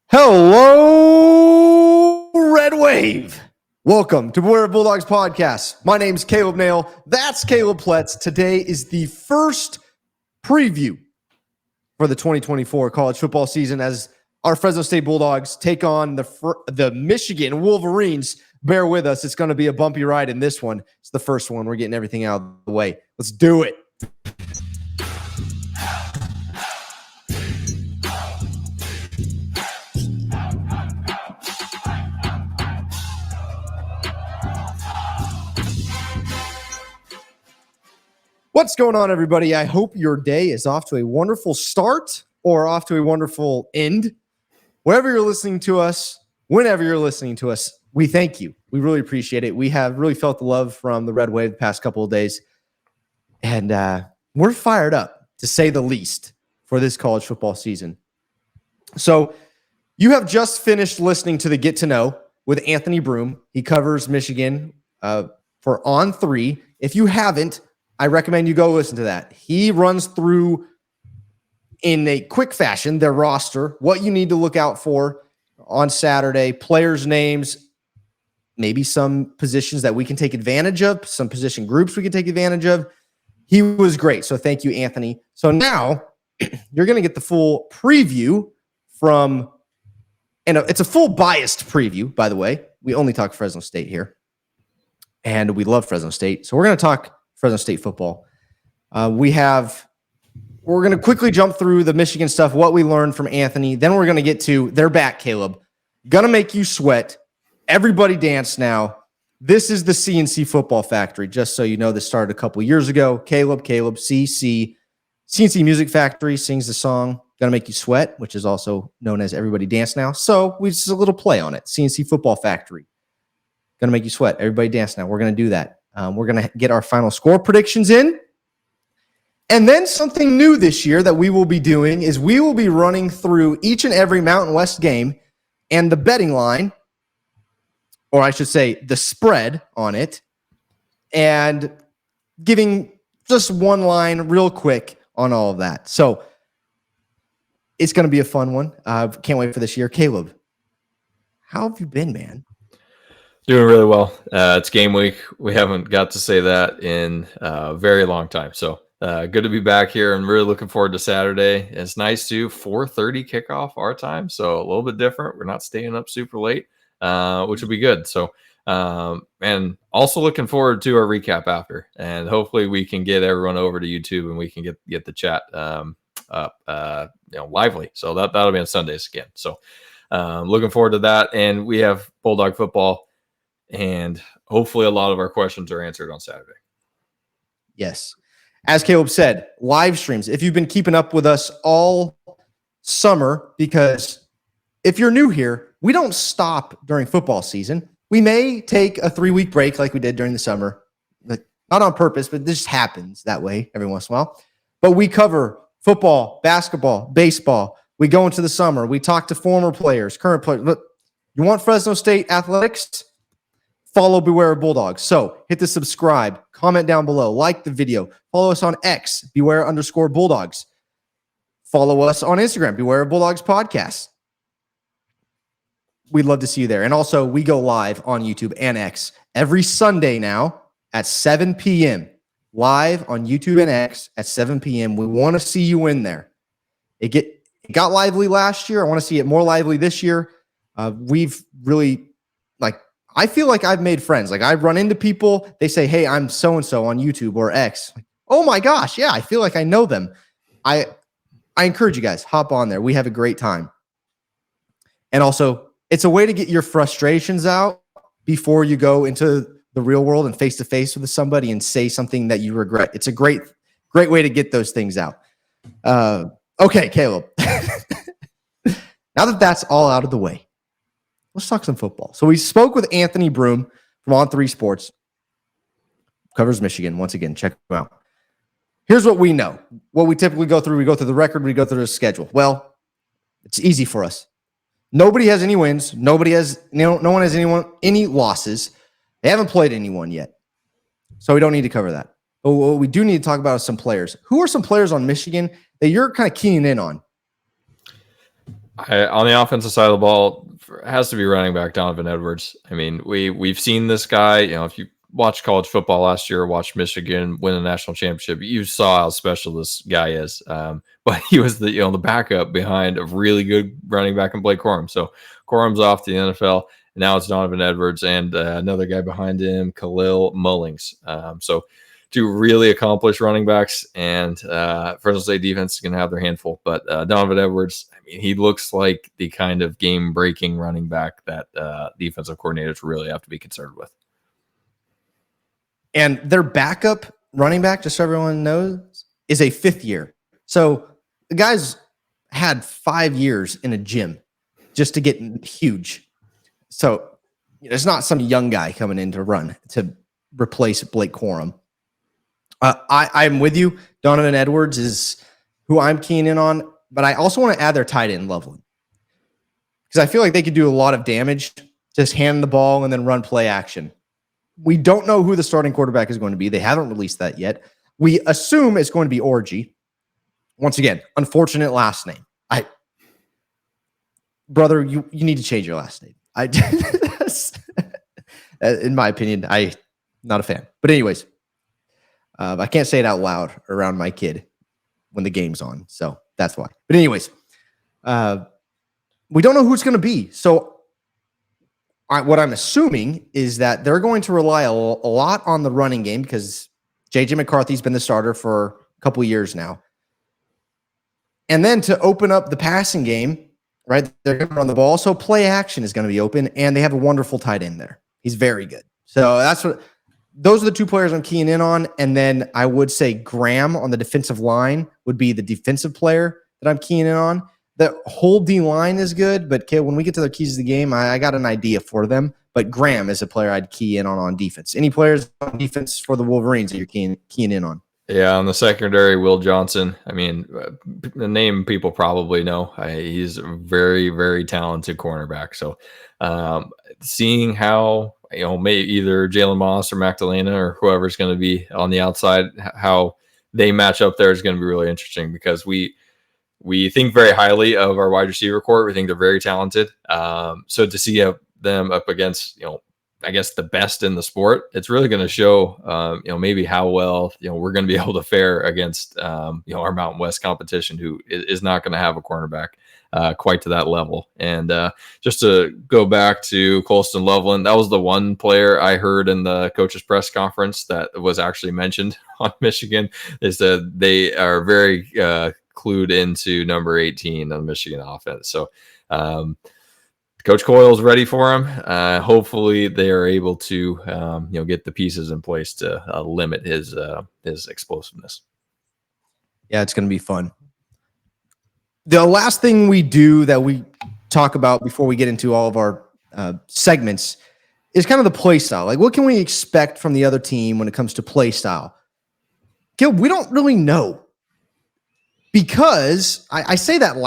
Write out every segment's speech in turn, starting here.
Hello, Red Wave. Welcome to Beware of Bulldogs podcast. My name's Caleb Nail. That's Caleb Pletz. Today is the first preview for the 2024 college football season as our Fresno State Bulldogs take on the Michigan Wolverines. Bear with us. It's going to be a bumpy ride in this one. It's the first one. We're getting everything out of the way. Let's do it. What's going on, everybody? I hope your day is off to a wonderful start or off to a wonderful end. Wherever you're listening to us, whenever you're listening to us, we thank you. We really appreciate it. We have really felt the love from the Red Wave the past couple of days. And we're fired up, to say the least, for this college football season. So you have just finished listening to the Get to Know with Anthony Broom. He covers Michigan for On 3. If you haven't, I recommend you go listen to that. He runs through in a quick fashion their roster, what you need to look out for on Saturday, players' names, maybe some positions that we can take advantage of, some position groups we can take advantage of. He was great. So thank you, Anthony. So now you're going to get the full preview from, and it's a full biased preview, by the way. We only talk Fresno State here, and we love Fresno State. So we're going to talk Fresno State football. We're going to quickly jump through the Michigan stuff, what we learned from Anthony. Then we're going to get to their back, Caleb. Going to make you sweat. Everybody dance now. This is the CNC Football Factory. Just so you know, this started a couple years ago. Caleb, CNC Music Factory sings the song Going to Make You Sweat, which is also known as Everybody Dance Now. So we just a little play on it. CNC Football Factory. Going to Make You Sweat. Everybody dance now. We're going to do that. We're going to get our final score predictions in. And then something new this year that we will be doing is we will be running through each and every Mountain West game and the betting line, or I should say the spread on it, and giving just one line real quick on all of that. So it's going to be a fun one. Can't wait for this year. Caleb, how have you been, man? Doing really well. It's game week. We haven't got to say that in a very long time. So good to be back here. I'm really looking forward to Saturday. It's nice to 4:30 kickoff our time. So a little bit different. We're not staying up super late, which will be good. So, and also looking forward to our recap after. And hopefully we can get everyone over to YouTube and we can get the chat up, lively. So that'll be on Sundays again. So looking forward to that. And we have Bulldog football. And hopefully a lot of our questions are answered on Saturday. Yes. As Caleb said, live streams. If you've been keeping up with us all summer, because if you're new here, we don't stop during football season. We may take a 3-week break like we did during the summer. Not on purpose, but this happens that way every once in a while. But we cover football, basketball, baseball. We go into the summer. We talk to former players, current players. Look, you want Fresno State athletics? Follow Beware of Bulldogs. So hit the subscribe, comment down below, like the video, follow us on X, Beware_Bulldogs. Follow us on Instagram, Beware of Bulldogs Podcast. We'd love to see you there. And also, we go live on YouTube and X every Sunday now at 7 p.m. Live on YouTube and X at 7 p.m. We want to see you in there. It got lively last year. I want to see it more lively this year. We've really, I feel like I've made friends. I run into people. They say, hey, I'm so-and-so on YouTube or X. Oh, my gosh. Yeah, I feel like I know them. I encourage you guys, hop on there. We have a great time. And also, it's a way to get your frustrations out before you go into the real world and face-to-face with somebody and say something that you regret. It's a great way to get those things out. Okay, Caleb. Now that that's all out of the way, let's talk some football. So we spoke with Anthony Broom from On 3 Sports. Covers Michigan. Once again, check him out. Here's what we know. What we typically go through. We go through the record. We go through the schedule. Well, it's easy for us. Nobody has any wins. No one has any losses. They haven't played anyone yet. So we don't need to cover that. But what we do need to talk about is some players. Who are some players on Michigan that you're kind of keying in on? On the offensive side of the ball, it has to be running back Donovan Edwards. I mean, we've seen this guy. If you watched college football last year, watched Michigan win a national championship, you saw how special this guy is. But he was the backup behind a really good running back in Blake Corum. So Corum's off to the NFL. And now it's Donovan Edwards and another guy behind him, Khalil Mullings. So two really accomplished running backs, and Fresno State defense is going to have their handful. But Donovan Edwards, I mean, he looks like the kind of game-breaking running back that defensive coordinators really have to be concerned with. And their backup running back, just so everyone knows, is a 5th year. So the guy's had 5 years in a gym just to get huge. So it's not some young guy coming in to run to replace Blake Corum. I'm with you. Donovan Edwards is who I'm keying in on, but I also want to add their tight end Loveland because I feel like they could do a lot of damage, just hand the ball and then run play action. We don't know who the starting quarterback is going to be. They haven't released that yet. We assume it's going to be Orji. Once again, unfortunate last name. Brother, you need to change your last name. In my opinion, I'm not a fan. But anyways, I can't say it out loud around my kid when the game's on. So that's why. But anyways, we don't know who it's going to be. So what I'm assuming is that they're going to rely a lot on the running game because J.J. McCarthy's been the starter for a couple of years now. And then to open up the passing game, right, they're going to run the ball. So play action is going to be open, and they have a wonderful tight end there. He's very good. So those are the two players I'm keying in on. And then I would say Graham on the defensive line would be the defensive player that I'm keying in on. The whole D line is good, but when we get to the keys of the game, I got an idea for them. But Graham is a player I'd key in on defense. Any players on defense for the Wolverines that you're keying in on? Yeah, on the secondary, Will Johnson. I mean, the name people probably know. He's a very, very talented cornerback. So seeing how, maybe either Jalen Moss or Magdalena or whoever's going to be on the outside, how they match up there is going to be really interesting because we think very highly of our wide receiver corps. We think they're very talented. So to see them up against, I guess the best in the sport, it's really going to show, maybe how well, we're going to be able to fare against, our Mountain West competition, who is not going to have a cornerback quite to that level. And just to go back to Colston Loveland, that was the one player I heard in the coaches press conference that was actually mentioned on Michigan, is that they are very clued into number 18 on Michigan offense. So Coach Coyle's ready for him. Hopefully they are able to, get the pieces in place to limit his explosiveness. Yeah, it's going to be fun. The last thing we do that we talk about before we get into all of our segments is kind of the play style. Like, what can we expect from the other team when it comes to play style? Gil, we don't really know because I say that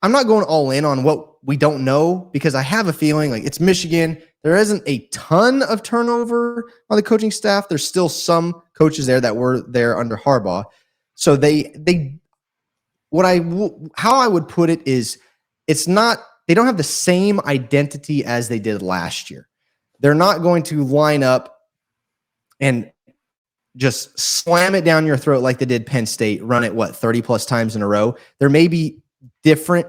I'm not going all in on what we don't know because I have a feeling like it's Michigan. There isn't a ton of turnover on the coaching staff. There's still some coaches there that were there under Harbaugh. So how I would put it is they don't have the same identity as they did last year. They're not going to line up and just slam it down your throat like they did Penn State, run it 30 plus times in a row. There may be different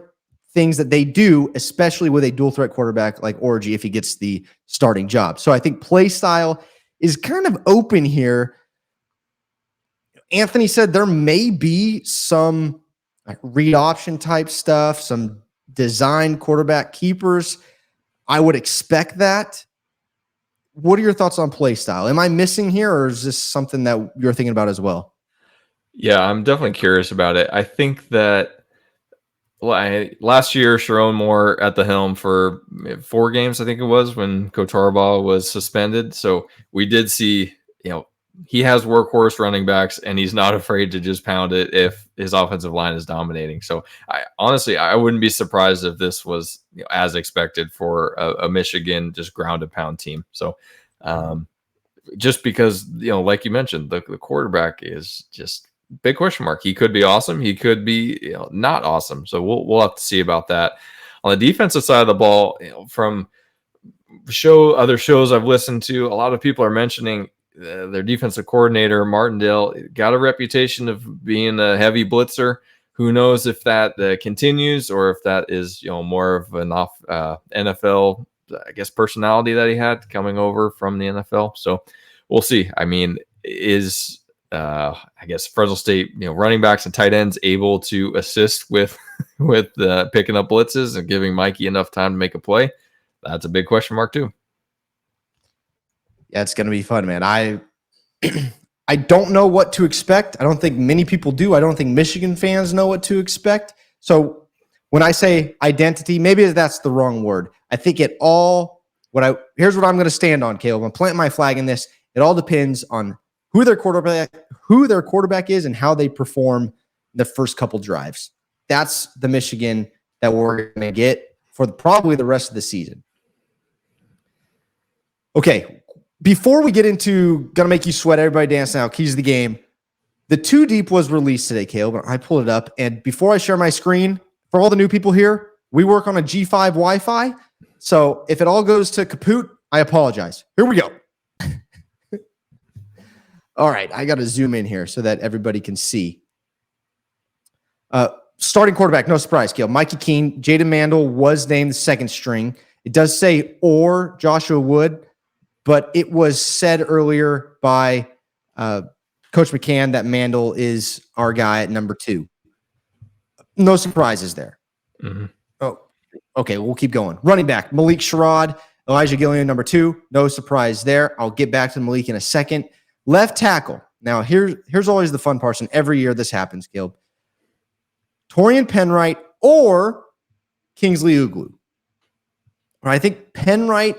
things that they do, especially with a dual threat quarterback like Orji if he gets the starting job. So I think play style is kind of open here. Anthony said there may be some read option type stuff, some design quarterback keepers. I would expect that. What are your thoughts on play style? Am I missing here, or is this something that you're thinking about as well? Yeah, I'm definitely curious about it. I think that last year, Sharon Moore at the helm for 4 games, I think it was, when Coach Harbaugh was suspended. So we did see, he has workhorse running backs, and he's not afraid to just pound it if his offensive line is dominating. So I wouldn't be surprised if this was as expected for a Michigan just ground and pound team. So just because, like you mentioned, the quarterback is just big question mark. He could be awesome. He could be not awesome. So we'll have to see about that. On the defensive side of the ball, from other shows I've listened to, a lot of people are mentioning their defensive coordinator Martindale got a reputation of being a heavy blitzer. Who knows if that continues or if that is more of an NFL, I guess, personality that he had coming over from the NFL. So we'll see. I mean, is I guess Fresno State running backs and tight ends able to assist with picking up blitzes and giving Mikey enough time to make a play? That's a big question mark too. Yeah, it's going to be fun, man. I don't know what to expect. I don't think many people do. I don't think Michigan fans know what to expect. So when I say identity, maybe that's the wrong word. I think here's what I'm going to stand on, Caleb. I'm planting my flag in this. It all depends on who their quarterback is and how they perform the first couple drives. That's the Michigan that we're going to get for probably the rest of the season. Okay, before we get into gonna make you sweat, everybody dance now, keys to the game. The 2 Deep was released today, Caleb. I pulled it up, and before I share my screen, for all the new people here, we work on a G5 Wi-Fi. So if it all goes to kaput, I apologize. Here we go. All right, I got to zoom in here so that everybody can see. Starting quarterback, no surprise, Caleb. Mikey Keene, Jaden Mandel was named the second string. It does say or Joshua Wood, but it was said earlier by Coach McCann that Mandel is our guy at number 2. No surprises there. Mm-hmm. Oh, okay, we'll keep going. Running back, Malik Sherrod, Elijah Gillian, number 2. No surprise there. I'll get back to Malik in a second. Left tackle. Now, here's always the fun part, and every year this happens, Caleb. Torian Penwright or Kingsley Uglu. I think Penwright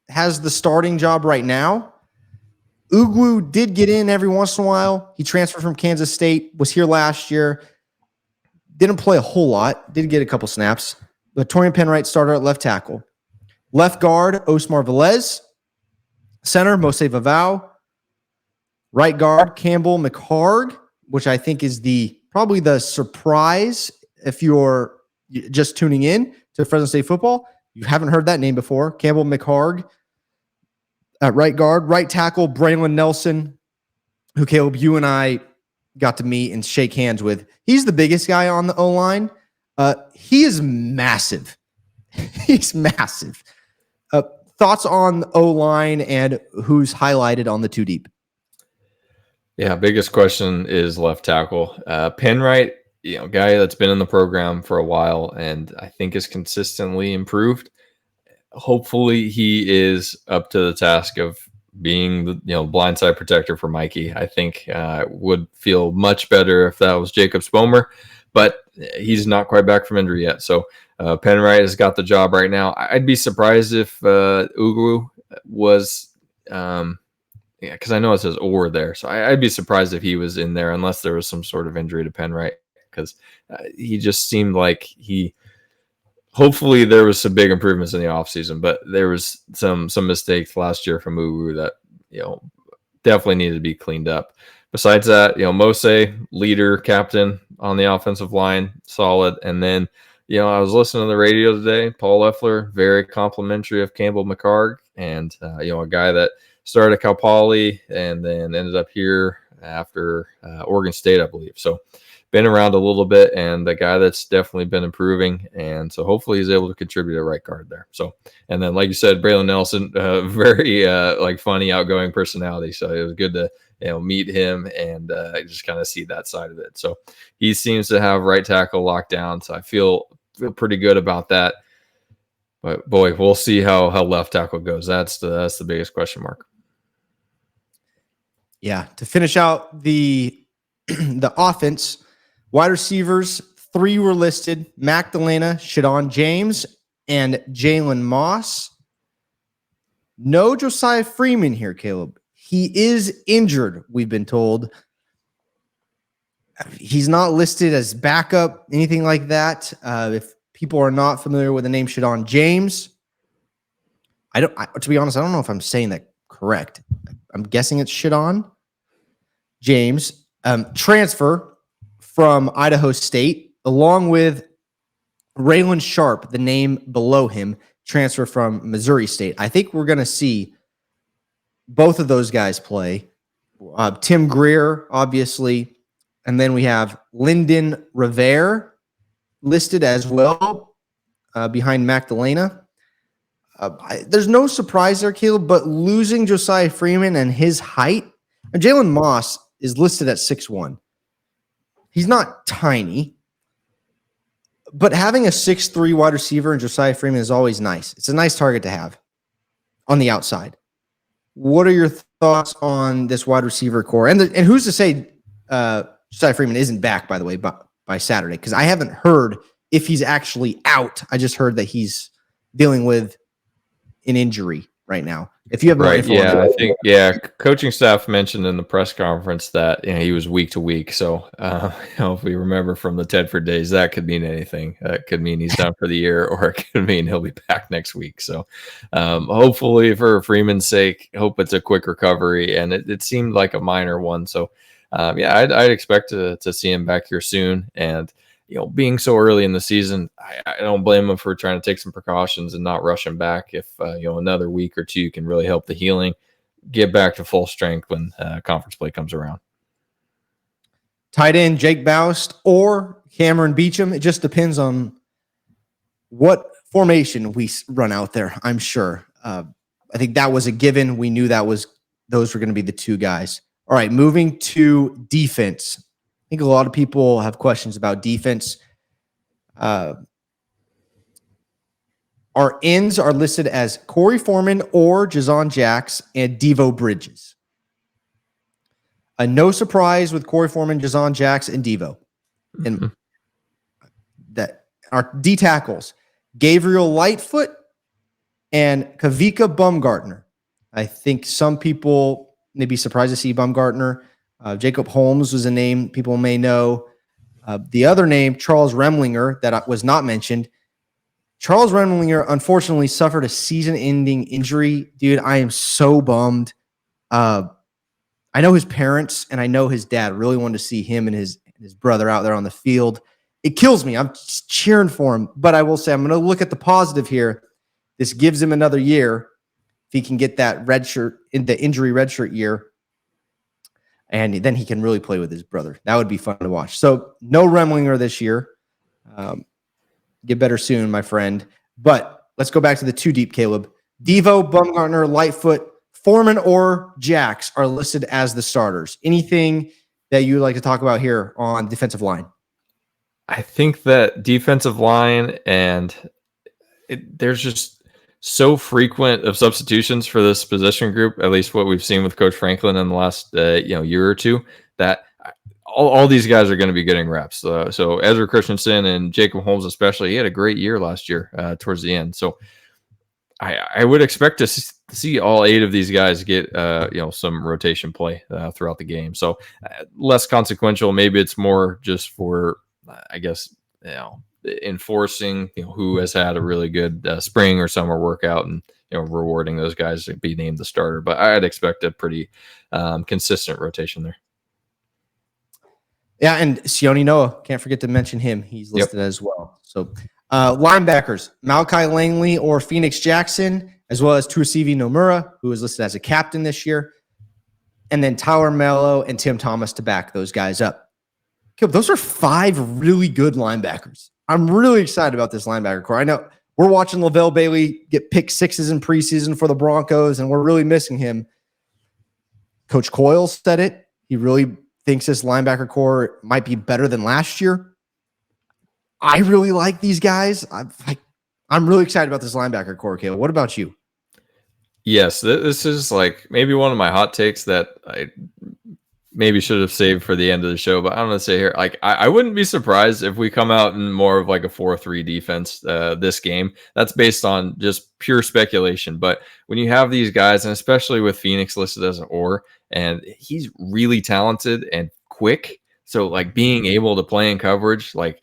has the starting job right now. Uglu did get in every once in a while. He transferred from Kansas State, was here last year. Didn't play a whole lot. Did get a couple snaps. But Torian Penwright started at left tackle. Left guard, Osmar Velez. Center, Mose Vavau. Right guard, Campbell McHarg, which I think is probably the surprise if you're just tuning in to Fresno State football. You haven't heard that name before. Campbell McHarg at right guard. Right tackle, Braylon Nelson, who, Caleb, you and I got to meet and shake hands with. He's the biggest guy on the O-line. He is massive. He's massive. Thoughts on the O-line and who's highlighted on the 2 Deep? Yeah, biggest question is left tackle. Penwright, guy that's been in the program for a while and I think is consistently improved. Hopefully he is up to the task of being the blindside protector for Mikey. I think would feel much better if that was Jacob Spomer, but he's not quite back from injury yet. So Penwright has got the job right now. I'd be surprised if Ugwu was because I know it says or there. So I'd be surprised if he was in there unless there was some sort of injury to Penwright, because he just seemed like hopefully there was some big improvements in the offseason, but there was some mistakes last year from Ugwu that definitely needed to be cleaned up. Besides that, Mose, leader, captain on the offensive line, solid. And then, I was listening to the radio today, Paul Loeffler, very complimentary of Campbell McHarg, and, a guy that started at Cal Poly and then ended up here after Oregon State, I believe. So been around a little bit and a guy that's definitely been improving. And so hopefully he's able to contribute at right guard there. So, and then, like you said, Braylon Nelson, very funny, outgoing personality. So it was good to, meet him and just kind of see that side of it. So he seems to have right tackle locked down. So I feel pretty good about that. But boy, we'll see how left tackle goes. That's the biggest question mark. Yeah, to finish out the offense, wide receivers, 3 were listed: Magdalena, Shadon James, and Jalen Moss. No Josiah Freeman here, Caleb. He is injured, we've been told. He's not listed as backup, anything like that. If people are not familiar with the name Shadon James, to be honest, I don't know if I'm saying that correct. I'm guessing it's Shadon James. transfer from Idaho State, along with Raylan Sharp, the name below him, transfer from Missouri State. I think we're going to see both of those guys play. Tim Greer, obviously, and then we have Lyndon Rivera listed as well behind Magdalena. There's no surprise there, Caleb, but losing Josiah Freeman and his height, and Jalen Moss is listed at 6'1". He's not tiny, but having a 6'3" wide receiver and Josiah Freeman is always nice. It's a nice target to have on the outside. What are your thoughts on this wide receiver core? And who's to say Josiah Freeman isn't back, by the way, by Saturday? Because I haven't heard if he's actually out. I just heard that he's dealing with an injury right now. If you have more info on that. I think coaching staff mentioned in the press conference that he was week to week. So if we remember from the Tedford days, that could mean anything. It could mean he's done for the year, or it could mean he'll be back next week. So hopefully, for Freeman's sake, hope it's a quick recovery. And it seemed like a minor one. So I'd expect to see him back here soon. And being so early in the season, I don't blame him for trying to take some precautions and not rush him back. If another week or two can really help the healing, get back to full strength when conference play comes around. Tight end Jake Boust or Cameron Beecham. It just depends on what formation we run out there, I'm sure. I think that was a given. We knew those were going to be the two guys. All right, moving to defense. I think a lot of people have questions about defense. Our ends are listed as Corey Foreman or Jazon Jacks and Devo Bridges. No surprise with Corey Foreman, Jazon Jacks, and Devo. And that our D tackles, Gabriel Lightfoot and Kavika Baumgartner. I think some people may be surprised to see Baumgartner. Jacob Holmes was a name people may know. The other name, Charles Remlinger, that was not mentioned. Charles Remlinger, unfortunately, suffered a season-ending injury. Dude, I am so bummed. I know his parents and I know his dad really wanted to see him and his brother out there on the field. It kills me. I'm just cheering for him. But I will say, I'm going to look at the positive here. This gives him another year if he can get that the injury redshirt year. And then he can really play with his brother. That would be fun to watch. So no Remlinger this year. Get better soon, my friend. But let's go back to the two deep, Caleb. Devo, Baumgartner, Lightfoot, Foreman, or Jacks are listed as the starters. Anything that you would like to talk about here on defensive line? I think that defensive line there's just so frequent of substitutions for this position group, at least what we've seen with Coach Franklin in the last year or two, that all these guys are going to be getting reps. So Ezra Christensen and Jacob Holmes especially, he had a great year last year towards the end. So I would expect to see all 8 of these guys get some rotation play throughout the game. So less consequential. Maybe it's more just for enforcing who has had a really good spring or summer workout and rewarding those guys to be named the starter. But I'd expect a pretty consistent rotation there. Yeah, and Sione Noah, can't forget to mention him. He's listed as well. So linebackers, Malachi Langley or Phoenix Jackson, as well as Tuasivi Nomura, who is listed as a captain this year. And then Tyler Mello and Tim Thomas to back those guys up. Those are 5 really good linebackers. I'm really excited about this linebacker core. I know we're watching Lavelle Bailey get pick 6s in preseason for the Broncos, and we're really missing him. Coach Coyle said it. He really thinks this linebacker core might be better than last year. I really like these guys. I'm really excited about this linebacker core, Caleb. What about you? Yes, this is like maybe one of my hot takes that I maybe should have saved for the end of the show, but I'm going to say here, like, I wouldn't be surprised if we come out in more of like a 4-3 defense this game. That's based on just pure speculation. But when you have these guys, and especially with Phoenix listed as an or, and he's really talented and quick. So like being able to play in coverage, like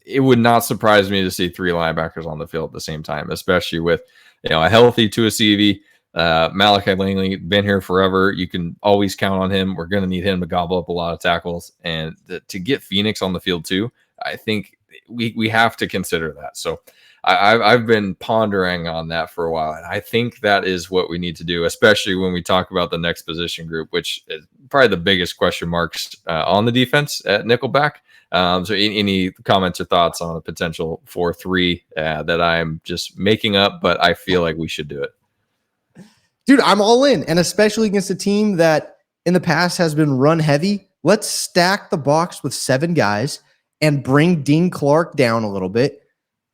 it would not surprise me to see 3 linebackers on the field at the same time, especially with, a healthy Tuasivi, Malachi Langley, been here forever. You can always count on him. We're going to need him to gobble up a lot of tackles. And to get Phoenix on the field too, I think we have to consider that. So I've been pondering on that for a while. And I think that is what we need to do, especially when we talk about the next position group, which is probably the biggest question marks on the defense at nickelback. So any comments or thoughts on a potential 4-3 that I'm just making up, but I feel like we should do it. Dude, I'm all in. And especially against a team that in the past has been run heavy. Let's stack the box with 7 guys and bring Dean Clark down a little bit.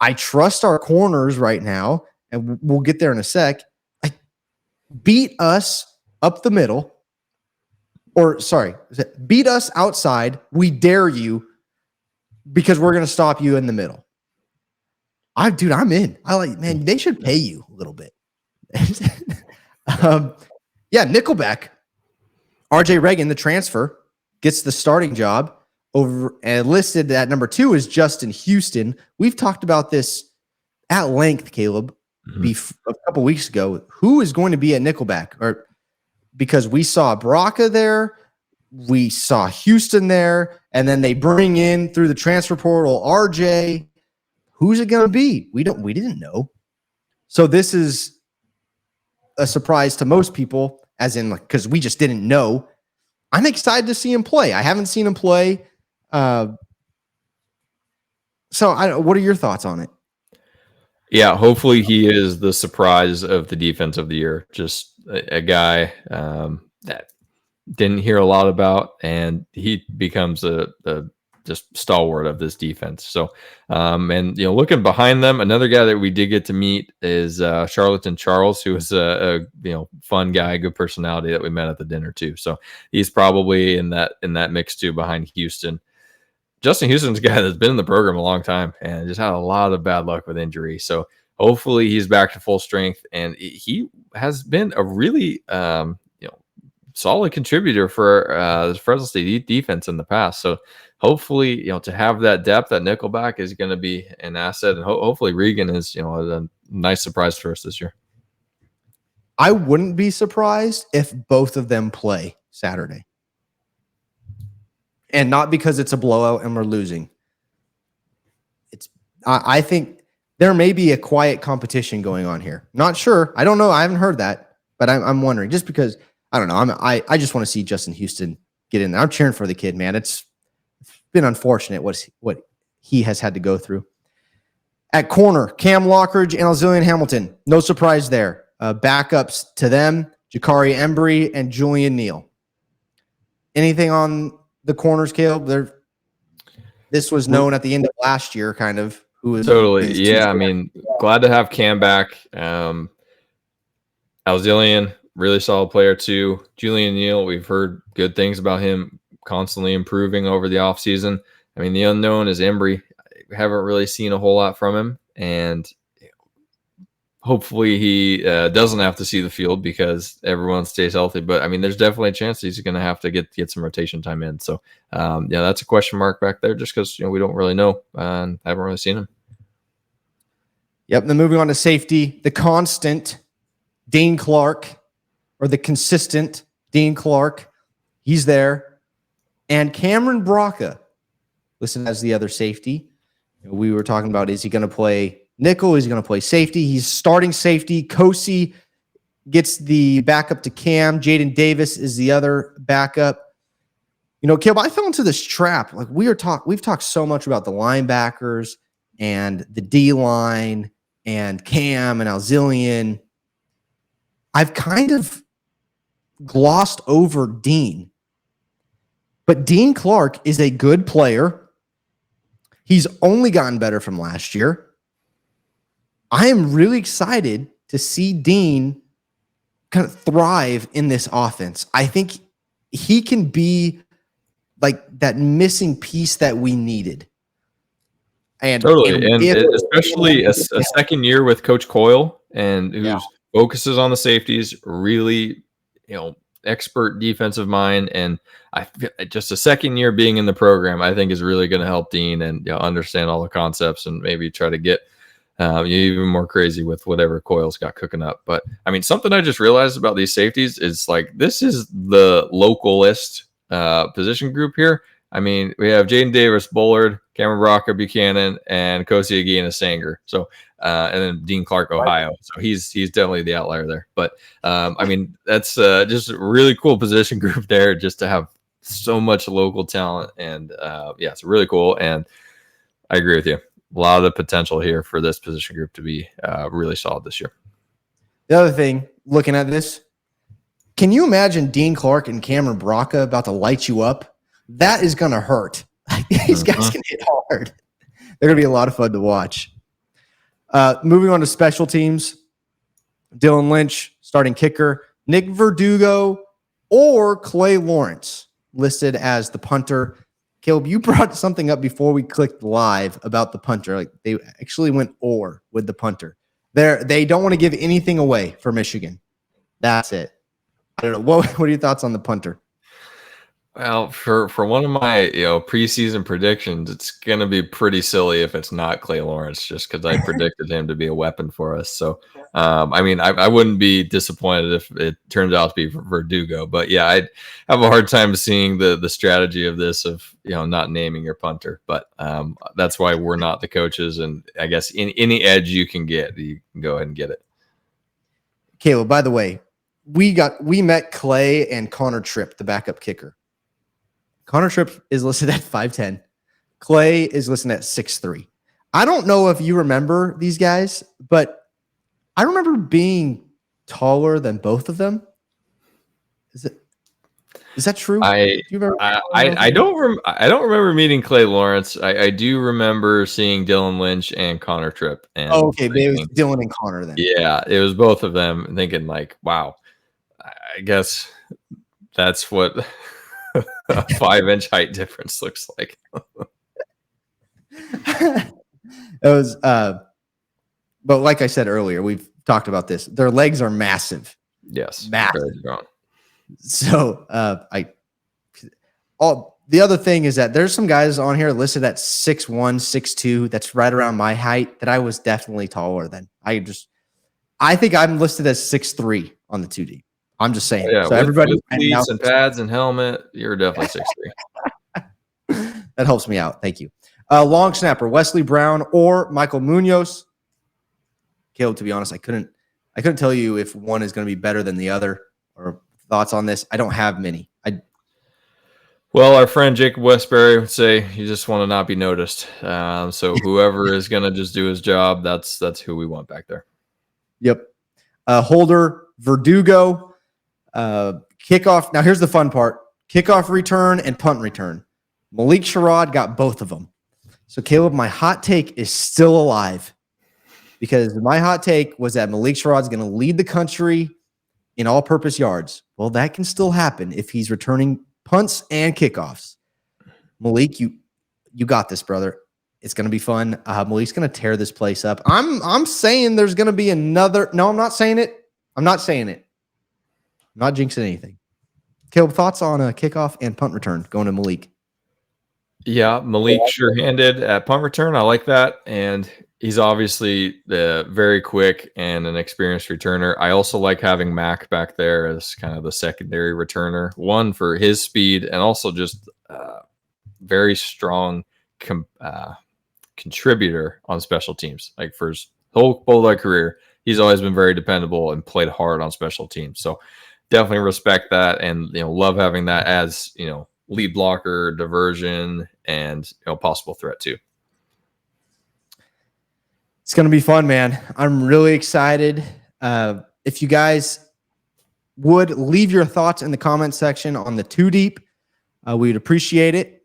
I trust our corners right now, and we'll get there in a sec. Beat us up the middle. Or, sorry, beat us outside. We dare you because we're going to stop you in the middle. Dude, I'm in. Man, they should pay you a little bit. Nickelback. RJ Reagan, the transfer, gets the starting job over and listed at number 2 is Justin Houston. We've talked about this at length, Caleb, a couple weeks ago. Who is going to be at nickelback? Or because we saw Braca there, we saw Houston there, and then they bring in through the transfer portal RJ. Who's it going to be? We didn't know. So this is a surprise to most people, as in because we just didn't know. I'm excited to see him play. I haven't seen him play. What are your thoughts on it? Yeah, hopefully he is the surprise of the defense of the year. Just a guy that didn't hear a lot about, and he becomes a just stalwart of this defense. So, and looking behind them, another guy that we did get to meet is Charlatan Charles, who is a fun guy, good personality that we met at the dinner too. So he's probably in that mix too behind Houston. Justin Houston's a guy that's been in the program a long time and just had a lot of bad luck with injury. So hopefully he's back to full strength, and he has been a really solid contributor for the Fresno State defense in the past. So hopefully, to have that depth at nickelback is going to be an asset, and hopefully Regan is a nice surprise for us this year. I wouldn't be surprised if both of them play Saturday. And not because it's a blowout and we're losing. I think there may be a quiet competition going on here. Not sure. I don't know. I haven't heard that, but I'm wondering just because I don't know. I just want to see Justin Houston get in there. I'm cheering for the kid, man. It's been unfortunate what he has had to go through. At corner, Cam Lockridge and Alzillian Hamilton. No surprise there. Backups to them, Jakari Embry and Julian Neal. Anything on the corners, Caleb? This was known at the end of last year, kind of. Who was totally? Yeah, I mean, glad to have Cam back. Alzillian, really solid player too. Julian Neal, we've heard good things about him, constantly improving over the offseason. I mean, the unknown is Embry. We haven't really seen a whole lot from him, and hopefully he doesn't have to see the field because everyone stays healthy. But I mean, there's definitely a chance he's going to have to get some rotation time in. So that's a question mark back there, just because we don't really know and haven't really seen him. Yep. Then moving on to safety, the constant Dean Clark, or the consistent Dean Clark, he's there, and Cameron Braca listed as the other safety. We were talking about, is he going to play nickel? Is he going to play safety? He's starting safety. Kosi gets the backup to Cam. Jaden Davis is the other backup. Caleb, I fell into this trap. Like we've talked so much about the linebackers and the D-line and Cam and Alzillian. I've kind of glossed over Dean. But Dean Clark is a good player. He's only gotten better from last year. I am really excited to see Dean kind of thrive in this offense. I think he can be like that missing piece that we needed. And totally, and especially a second year with Coach Coyle, and who focuses on the safeties, really, expert defensive mind, and just a second year being in the program, I think is really going to help Dean and understand all the concepts and maybe try to get Even more crazy with whatever Coyle's got cooking up. But I mean, something I just realized about these safeties is like this is the localist position group here. I mean, we have Jaden Davis, Bullard, Cameron Braca, Buchanan, and Kosi Agina Sanger. So, and then Dean Clark, Ohio. So he's definitely the outlier there. But I mean, that's just a really cool position group there, just to have so much local talent. And yeah, it's really cool. And I agree with you. A lot of the potential here for this position group to be really solid this year. The other thing, looking at this, can you imagine Dean Clark and Cameron Braca about to light you up? That is going to hurt. These guys can hit hard. They're going to be a lot of fun to watch. Moving on to special teams, Dylan Lynch, starting kicker, Nick Verdugo, or Clay Lawrence listed as the punter. Caleb, you brought something up before we clicked live about the punter. Like they actually went or with the punter. They don't want to give anything away for Michigan. That's it. I don't know. What are your thoughts on the punter? Well, for one of my preseason predictions, it's gonna be pretty silly if it's not Clay Lawrence, just because I predicted him to be a weapon for us. So, I mean, I wouldn't be disappointed if it turns out to be Verdugo. But yeah, I'd have a hard time seeing the strategy of this of not naming your punter. But that's why we're not the coaches, and I guess any edge you can get, you can go ahead and get it. Caleb, by the way, we met Clay and Connor Tripp, the backup kicker. Connor Tripp is listed at 5'10". Clay is listed at 6'3". I don't know if you remember these guys, but I remember being taller than both of them. Is that true? I don't remember meeting Clay Lawrence. I do remember seeing Dylan Lynch and Connor Tripp. And okay, maybe it was Dylan and Connor then. Yeah, it was both of them. Thinking like, wow, I guess that's what a 5-inch height difference looks like. It was, but like I said earlier, we've talked about this. Their legs are massive. Yes, massive. Very strong. So the other thing is that there's some guys on here listed at 6'1", 6'2". That's right around my height. That I was definitely taller than. I think I'm listed as 6'3" on the 2D. I'm just saying. Yeah, so everybody with cleats and pads and helmet, you're definitely 6'3". That helps me out. Thank you. Long snapper, Wesley Brown or Michael Munoz. Caleb, to be honest, I couldn't tell you if one is going to be better than the other or thoughts on this. I don't have many. Well, our friend Jacob Westbury would say you just want to not be noticed. So whoever is going to just do his job, that's who we want back there. Yep. Holder, Verdugo. Kickoff. Now here's the fun part. Kickoff return and punt return. Malik Sherrod got both of them. So Caleb, my hot take is still alive because my hot take was that Malik Sherrod's going to lead the country in all-purpose yards. Well, that can still happen if he's returning punts and kickoffs. Malik, you got this, brother. It's going to be fun. Malik's going to tear this place up. I'm saying there's going to be another. No, I'm not saying it. I'm not jinxing anything. Caleb, thoughts on a kickoff and punt return going to Malik? Yeah, Malik sure-handed at punt return. I like that. And he's obviously very quick and an experienced returner. I also like having Mac back there as kind of the secondary returner. One, for his speed and also just very strong contributor on special teams. Like for his whole Bulldog career, he's always been very dependable and played hard on special teams. So definitely respect that and love having that as lead blocker, diversion, and possible threat too. It's going to be fun, man. I'm really excited. If you guys would leave your thoughts in the comment section on the Too Deep, we'd appreciate it.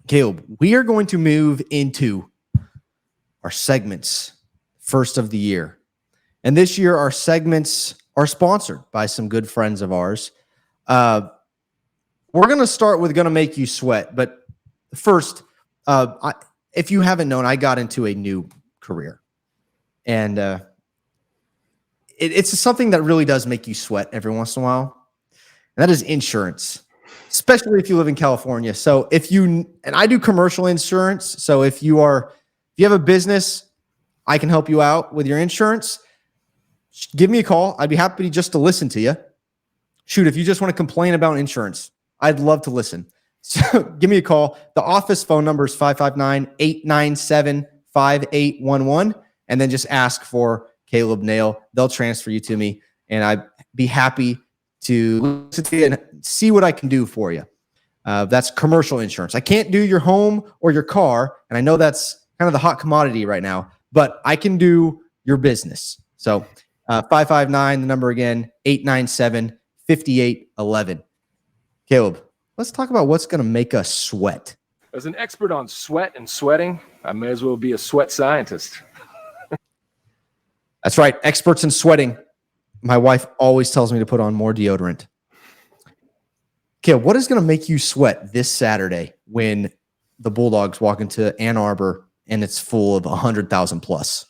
Caleb, we are going to move into our segments first of the year. And this year, our segments are sponsored by some good friends of ours. We're going to start with Going to Make You Sweat. But first, if you haven't known, I got into a new career. And it's something that really does make you sweat every once in a while. And that is insurance, especially if you live in California. So and I do commercial insurance. So if you have a business I can help you out with your insurance, give me a call. I'd be happy just to listen to you. Shoot, if you just want to complain about insurance, I'd love to listen. So give me a call. The office phone number is 559-897-5811. And then just ask for Caleb Nail. They'll transfer you to me. And I'd be happy to listen to you and see what I can do for you. That's commercial insurance. I can't do your home or your car. And I know that's kind of the hot commodity right now, but I can do your business. So 559, the number again, 897-5811. Caleb, let's talk about what's going to make us sweat. As an expert on sweat and sweating, I may as well be a sweat scientist. That's right. Experts in sweating. My wife always tells me to put on more deodorant. Caleb, what is going to make you sweat this Saturday when the Bulldogs walk into Ann Arbor and it's full of 100,000 plus?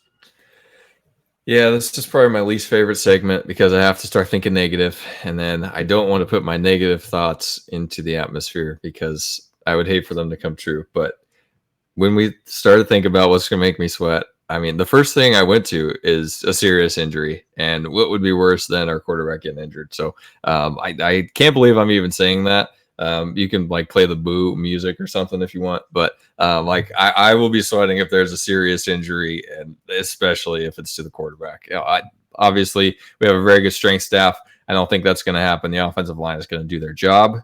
Yeah, this is probably my least favorite segment because I have to start thinking negative, and then I don't want to put my negative thoughts into the atmosphere because I would hate for them to come true. But when we started thinking about what's going to make me sweat, I mean, the first thing I went to is a serious injury, and what would be worse than our quarterback getting injured? So I can't believe I'm even saying that. You can like play the boo music or something if you want, but I will be sweating if there's a serious injury, and especially if it's to the quarterback. Obviously we have a very good strength staff. I don't think that's going to happen. The offensive line is going to do their job,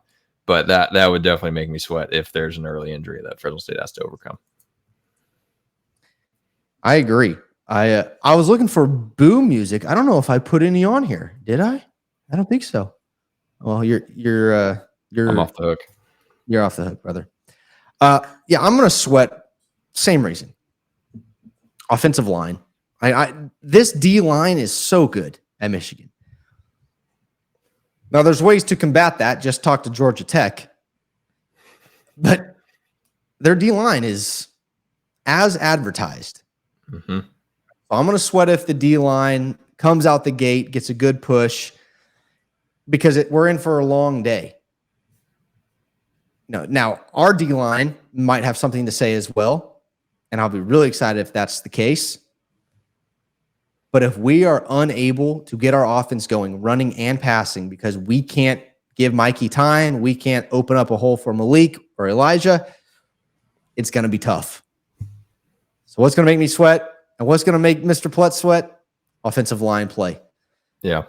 but that would definitely make me sweat if there's an early injury that Fresno State has to overcome. I agree. I was looking for boo music. I don't know if I put any on here. Did I? I don't think so. Well, you're I'm off the hook. You're off the hook, brother. Yeah, I'm gonna sweat. Same reason. Offensive line. This D line is so good at Michigan. Now, there's ways to combat that. Just talk to Georgia Tech. But their D line is as advertised. Mm-hmm. So I'm gonna sweat if the D line comes out the gate, gets a good push, because we're in for a long day. Now, our D-line might have something to say as well, and I'll be really excited if that's the case. But if we are unable to get our offense going, running and passing, because we can't give Mikey time, we can't open up a hole for Malik or Elijah, it's going to be tough. So what's going to make me sweat, and what's going to make Mr. Plett sweat? Offensive line play. Yeah.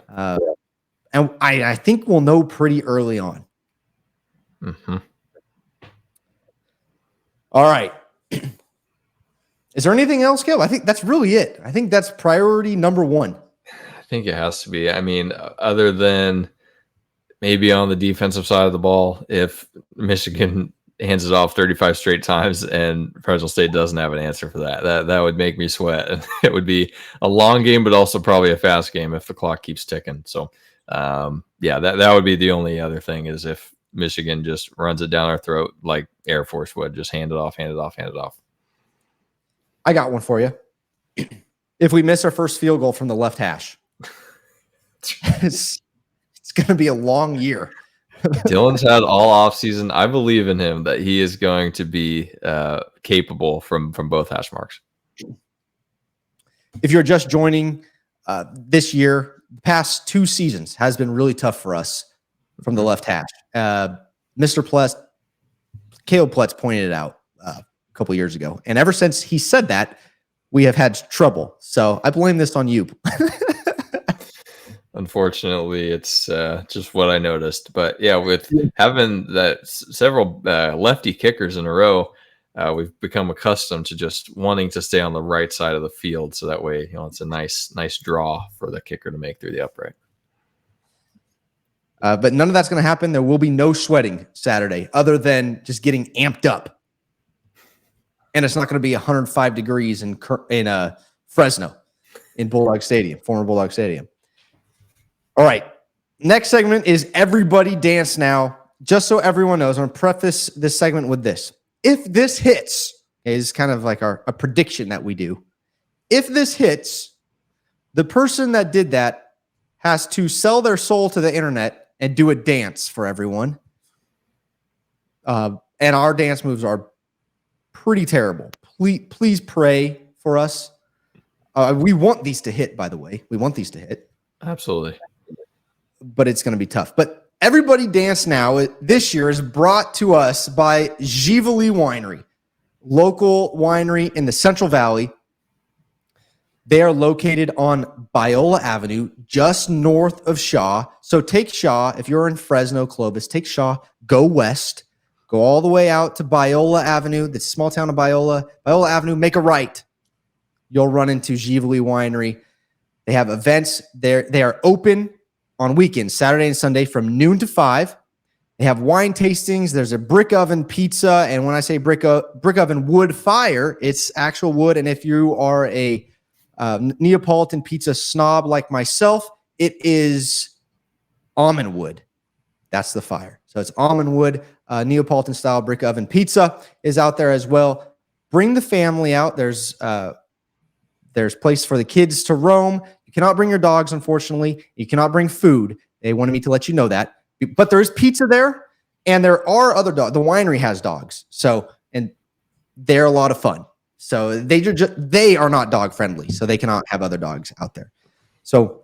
And I think we'll know pretty early on. Mm-hmm. All right. Is there anything else, Caleb? I think that's really it. I think that's priority number one. I think it has to be. I mean, other than maybe on the defensive side of the ball, if Michigan hands it off 35 straight times and Fresno State doesn't have an answer for that would make me sweat. And it would be a long game, but also probably a fast game if the clock keeps ticking. So, that would be the only other thing is if Michigan just runs it down our throat like Air Force would, just hand it off. I got one for you. If we miss our first field goal from the left hash, it's going to be a long year. Dylan's had all offseason. I believe in him that he is going to be capable from both hash marks. If you're just joining this year, the past 2 seasons has been really tough for us from the left hash. Mr. Pless, Caleb Pletz pointed it out a couple years ago. And ever since he said that, we have had trouble. So I blame this on you. Unfortunately, it's just what I noticed. But yeah, with having that several lefty kickers in a row, we've become accustomed to just wanting to stay on the right side of the field. So that way, it's a nice draw for the kicker to make through the upright. But none of that's going to happen. There will be no sweating Saturday other than just getting amped up. And it's not going to be 105 degrees in Fresno in Bulldog Stadium, former Bulldog Stadium. All right. Next segment is Everybody Dance Now. Just so everyone knows, I'm going to preface this segment with this. If this hits, is kind of like a prediction that we do. If this hits, the person that did that has to sell their soul to the internet and do a dance for everyone. And our dance moves are pretty terrible. Please pray for us. We want these to hit, by the way. We want these to hit. Absolutely. But it's going to be tough. But Everybody Dance Now this year is brought to us by Givoli Winery, local winery in the Central Valley. They are located on Biola Avenue, just north of Shaw. So take Shaw. If you're in Fresno, Clovis, take Shaw, go west, go all the way out to Biola Avenue, the small town of Biola. Biola Avenue, make a right. You'll run into Givoli Winery. They have events there. They are open on weekends, Saturday and Sunday from noon to 5. They have wine tastings. There's a brick oven pizza. And when I say brick oven wood fire, it's actual wood. And if you are a Neapolitan pizza snob like myself, it is almond wood. That's the fire. So it's almond wood, Neapolitan style brick oven pizza is out there as well. Bring the family out. There's place for the kids to roam. You cannot bring your dogs, unfortunately. You cannot bring food. They wanted me to let you know that. But there is pizza there, and there are other dogs. The winery has dogs, and they're a lot of fun. So they are not dog friendly, so they cannot have other dogs out there. So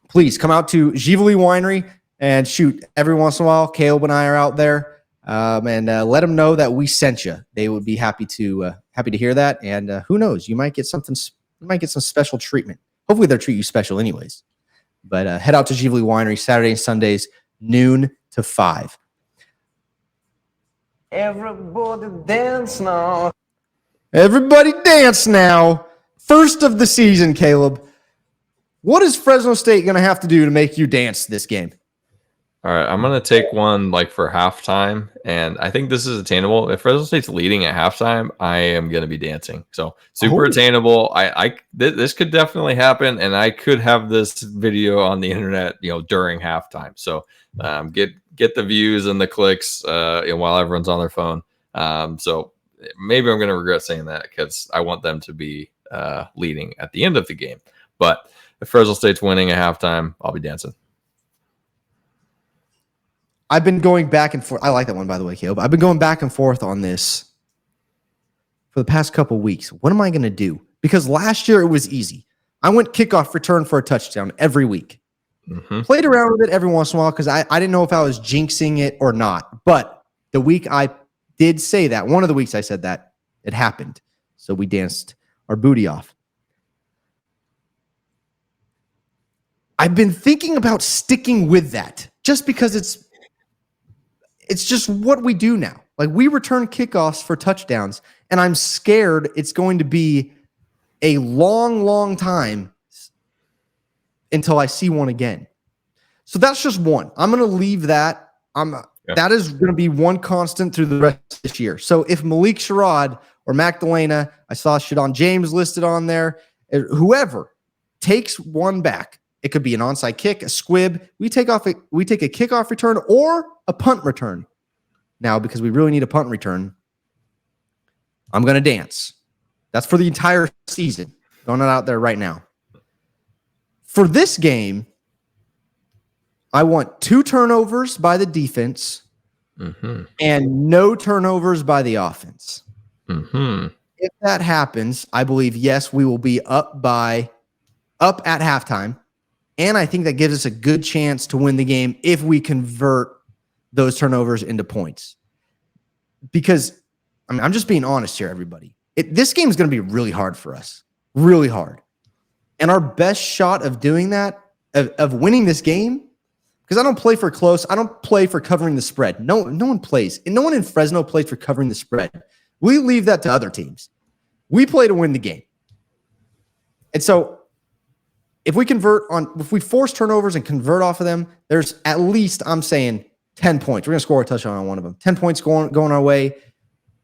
please come out to Givoli Winery and shoot. Every once in a while, Caleb and I are out there, and let them know that we sent you. They would be happy to hear that. And who knows, you might get something. You might get some special treatment. Hopefully, they'll treat you special, anyways. But head out to Givoli Winery Saturday and Sundays, noon to 5. Everybody dance now. Everybody dance now. First of the season, Caleb. What is Fresno State going to have to do to make you dance this game? All right, I'm going to take one for halftime, and I think this is attainable. If Fresno State's leading at halftime, I am going to be dancing. So super attainable. This could definitely happen, and I could have this video on the internet, during halftime. So get the views and the clicks while everyone's on their phone. So maybe I'm going to regret saying that because I want them to be leading at the end of the game. But if Fresno State's winning at halftime, I'll be dancing. I've been going back and forth. I like that one, by the way, Caleb. I've been going back and forth on this for the past couple weeks. What am I going to do? Because last year it was easy. I went kickoff return for a touchdown every week. Mm-hmm. Played around with it every once in a while because I didn't know if I was jinxing it or not. But the week I did say that, one of the weeks I said that, it happened. So we danced our booty off. I've been thinking about sticking with that just because it's just what we do now. Like, we return kickoffs for touchdowns, and I'm scared it's going to be a long, long time until I see one again. So that's just one. I'm going to leave that. That is going to be one constant through the rest of this year. So if Malik Sherrod or Magdalena, I saw Shadon James listed on there, whoever takes one back, it could be an onside kick, a squib. We take a kickoff return or a punt return. Now, because we really need a punt return, I'm going to dance. That's for the entire season. Going out there right now. For this game, I want 2 turnovers by the defense and no turnovers by the offense. Mm-hmm. If that happens, I believe, yes, we will be up at halftime. And I think that gives us a good chance to win the game if we convert those turnovers into points. Because, I'm just being honest here, everybody. This game is going to be really hard for us. Really hard. And our best shot of doing that, of winning this game, because I don't play for close. I don't play for covering the spread. No one plays. And no one in Fresno plays for covering the spread. We leave that to other teams. We play to win the game. And so, if we force turnovers and convert off of them, there's at least, I'm saying, 10 points. We're going to score a touchdown on one of them. 10 points going our way,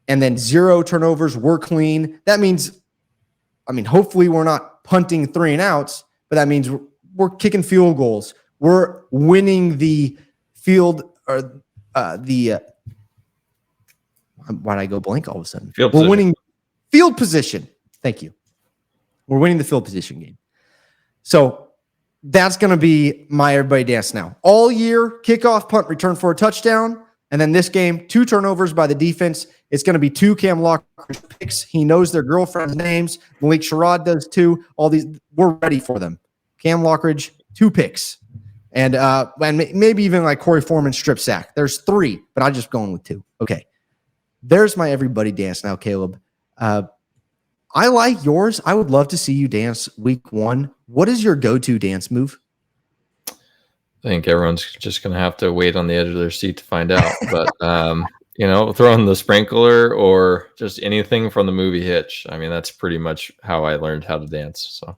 and then 0 turnovers. We're clean. That means, hopefully we're not punting 3 and outs, but that means we're kicking field goals. We're winning the field or why'd I go blank all of a sudden? We're winning field position. Thank you. We're winning the field position game. So that's going to be my everybody dance now. All year, kickoff, punt, return for a touchdown. And then this game, 2 turnovers by the defense. It's going to be 2 Cam Lockridge picks. He knows their girlfriends' names. Malik Sherrod does too. All these, we're ready for them. Cam Lockridge, 2 picks. And maybe even like Corey Foreman strip sack. There's 3, but I'm just going with 2. Okay. There's my everybody dance now, Caleb. I like yours. I would love to see you dance week 1. What is your go-to dance move? I think everyone's just going to have to wait on the edge of their seat to find out. But, throwing the sprinkler or just anything from the movie Hitch. I mean, that's pretty much how I learned how to dance. So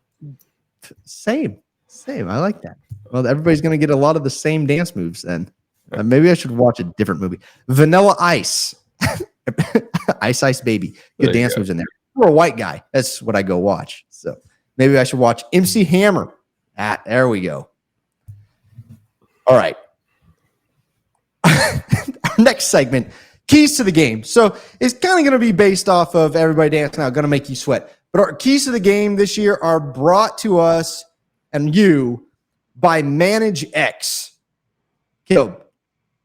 Same. I like that. Well, everybody's going to get a lot of the same dance moves then. Maybe I should watch a different movie. Vanilla Ice. Ice Baby. Good dance moves in there. For a white guy, that's what I go watch. So maybe I should watch MC Hammer. There we go. All right. Our next segment, keys to the game. So it's kind of going to be based off of Everybody Dance Now, going to make you sweat. But our keys to the game this year are brought to us and you by Manage X. Caleb,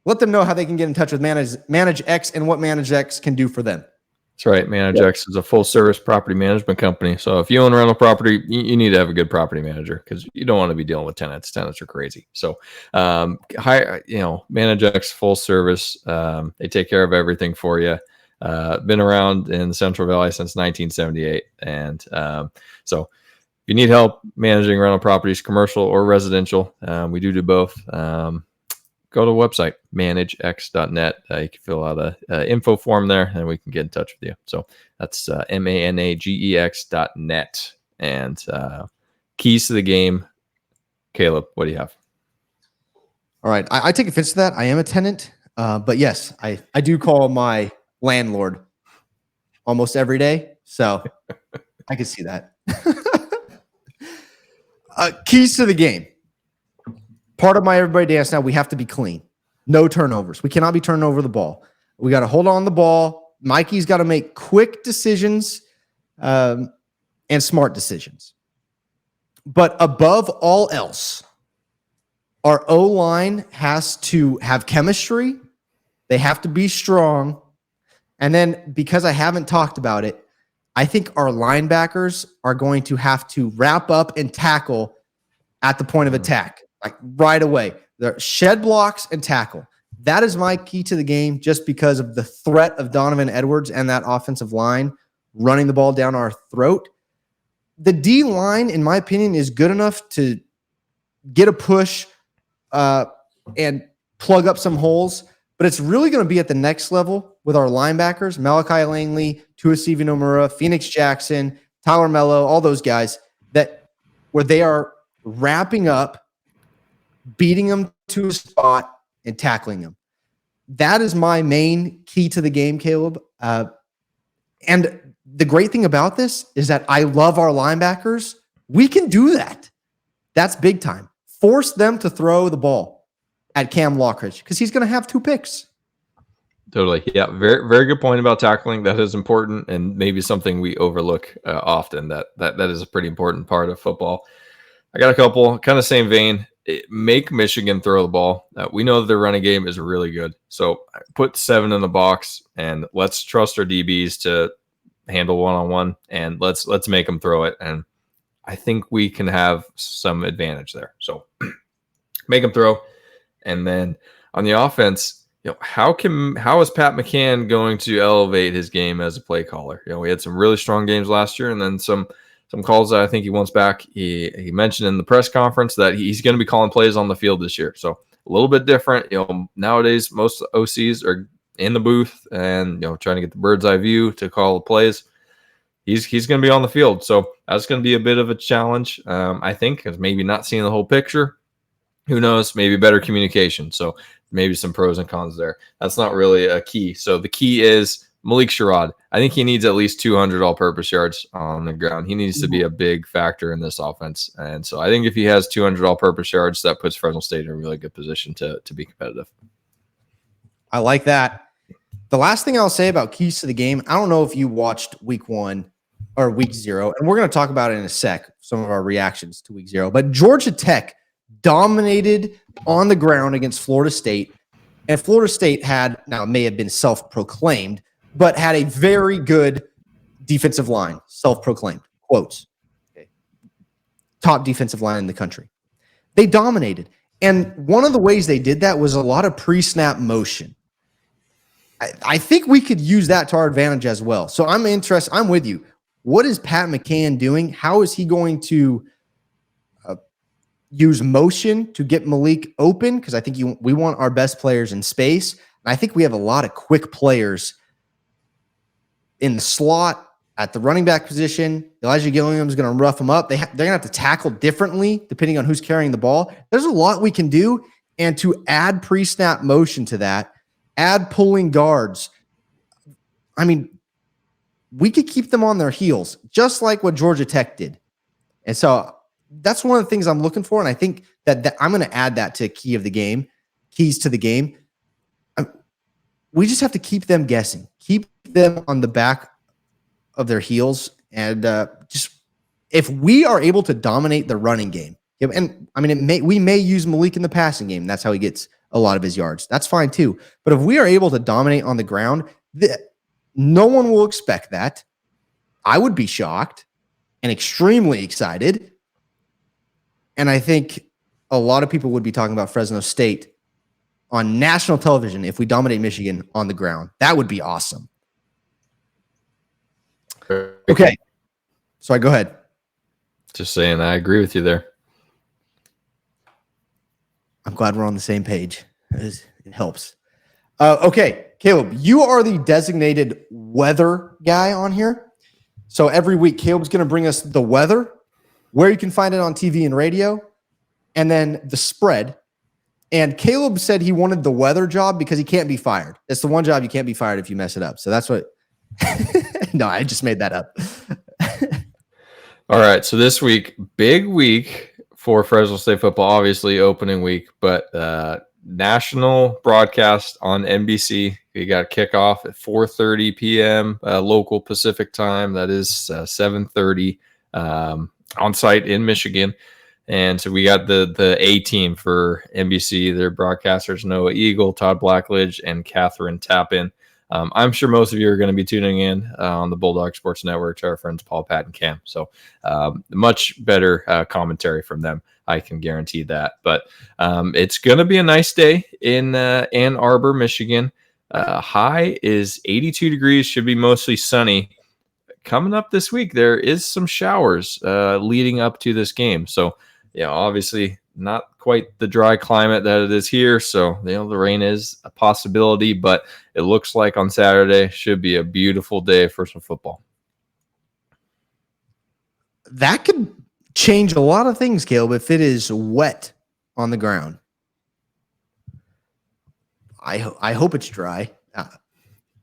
let them know how they can get in touch with Manage X and what Manage X can do for them. That's right. Manage X is a full-service property management company. So if you own rental property, you need to have a good property manager because you don't want to be dealing with tenants. Tenants are crazy. So, Manage X full service. They take care of everything for you. Been around in the Central Valley since 1978, and so if you need help managing rental properties, commercial or residential, we do both. Go to the website, managex.net. You can fill out a info form there, and we can get in touch with you. So that's managex.net. And keys to the game. Caleb, what do you have? All right. I take offense to that. I am a tenant. But yes, I do call my landlord almost every day. So I can see that. Keys to the game. Part of my Everybody Dance Now, we have to be clean. No turnovers. We cannot be turning over the ball. We got to hold on the ball. Mikey's got to make quick decisions and smart decisions. But above all else, our O-line has to have chemistry. They have to be strong. And then because I haven't talked about it, I think our linebackers are going to have to wrap up and tackle at the point of attack. Like right away. They're shed blocks and tackle. That is my key to the game just because of the threat of Donovan Edwards and that offensive line running the ball down our throat. The D line, in my opinion, is good enough to get a push and plug up some holes, but it's really going to be at the next level with our linebackers, Malachi Langley, Tuasivi Nomura, Phoenix Jackson, Tyler Mello, all those guys where they are wrapping up, beating them to a spot, and tackling them. That is my main key to the game, Caleb. And the great thing about this is that I love our linebackers. We can do that. That's big time. Force them to throw the ball at Cam Lockridge because he's going to have 2 picks. Totally. Yeah. Very, very good point about tackling. That is important and maybe something we overlook often. That is a pretty important part of football. I got a couple, kind of same vein. Make Michigan throw the ball. We know that their running game is really good. So put 7 in the box and let's trust our DBs to handle one-on-one and let's make them throw it. And I think we can have some advantage there. So make them throw. And then on the offense, how is Pat McCann going to elevate his game as a play caller? We had some really strong games last year and then some calls that I think he wants back. He mentioned in the press conference that he's going to be calling plays on the field this year. So a little bit different. Nowadays most OCs are in the booth and trying to get the bird's eye view to call the plays. He's going to be on the field. So that's going to be a bit of a challenge, I think, because maybe not seeing the whole picture. Who knows? Maybe better communication. So maybe some pros and cons there. That's not really a key. So the key is Malik Sherrod. I think he needs at least 200 all-purpose yards on the ground. He needs to be a big factor in this offense. And so I think if he has 200 all-purpose yards, that puts Fresno State in a really good position to be competitive. I like that. The last thing I'll say about keys to the game, I don't know if you watched week 1 or week 0, and we're going to talk about it in a sec, some of our reactions to week 0, but Georgia Tech dominated on the ground against Florida State. And Florida State had, now it may have been self-proclaimed, but had a very good defensive line, self-proclaimed, quotes. Okay. Top defensive line in the country. They dominated. And one of the ways they did that was a lot of pre-snap motion. I think we could use that to our advantage as well. So I'm interested. I'm with you. What is Pat McCann doing? How is he going to use motion to get Malik open? Because I think we want our best players in space. And I think we have a lot of quick players in the slot at the running back position. Elijah Gilliam is going to rough them up. They're going to have to tackle differently depending on who's carrying the ball. There's a lot we can do. And to add pre-snap motion to that, add pulling guards. I mean, we could keep them on their heels, just like what Georgia Tech did. And so that's one of the things I'm looking for. And I think that I'm going to add that to keys to the game. We just have to keep them guessing, keep them on the back of their heels. And just if we are able to dominate the running game, and I mean, we may use Malik in the passing game. That's how he gets a lot of his yards. That's fine too. But if we are able to dominate on the ground, no one will expect that. I would be shocked and extremely excited. And I think a lot of people would be talking about Fresno State on national television if we dominate Michigan on the ground. That would be awesome. Okay. So go ahead. Just saying, I agree with you there. I'm glad we're on the same page. It helps. Okay, Caleb, you are the designated weather guy on here. So every week, Caleb's going to bring us the weather, where you can find it on TV and radio, and then the spread. And Caleb said he wanted the weather job because he can't be fired. It's the one job you can't be fired if you mess it up. So that's what – no, I just made that up. All right, so this week, big week for Fresno State football, obviously opening week, but national broadcast on NBC. We got kickoff at 4:30 p.m. Local Pacific time. That is 7:30 on site in Michigan. And so we got the A team for NBC. Their broadcasters, Noah Eagle, Todd Blackledge, and Catherine Tappan. I'm sure most of you are going to be tuning in on the Bulldog Sports Network to our friends Paul, Pat, and Cam. So much better commentary from them. I can guarantee that. But it's going to be a nice day in Ann Arbor, Michigan. High is 82 degrees, should be mostly sunny. Coming up this week, there is some showers leading up to this game. So, yeah, obviously not quite the dry climate that it is here. So, the rain is a possibility, but it looks like on Saturday should be a beautiful day for some football. That could change a lot of things, Caleb, if it is wet on the ground. I hope it's dry.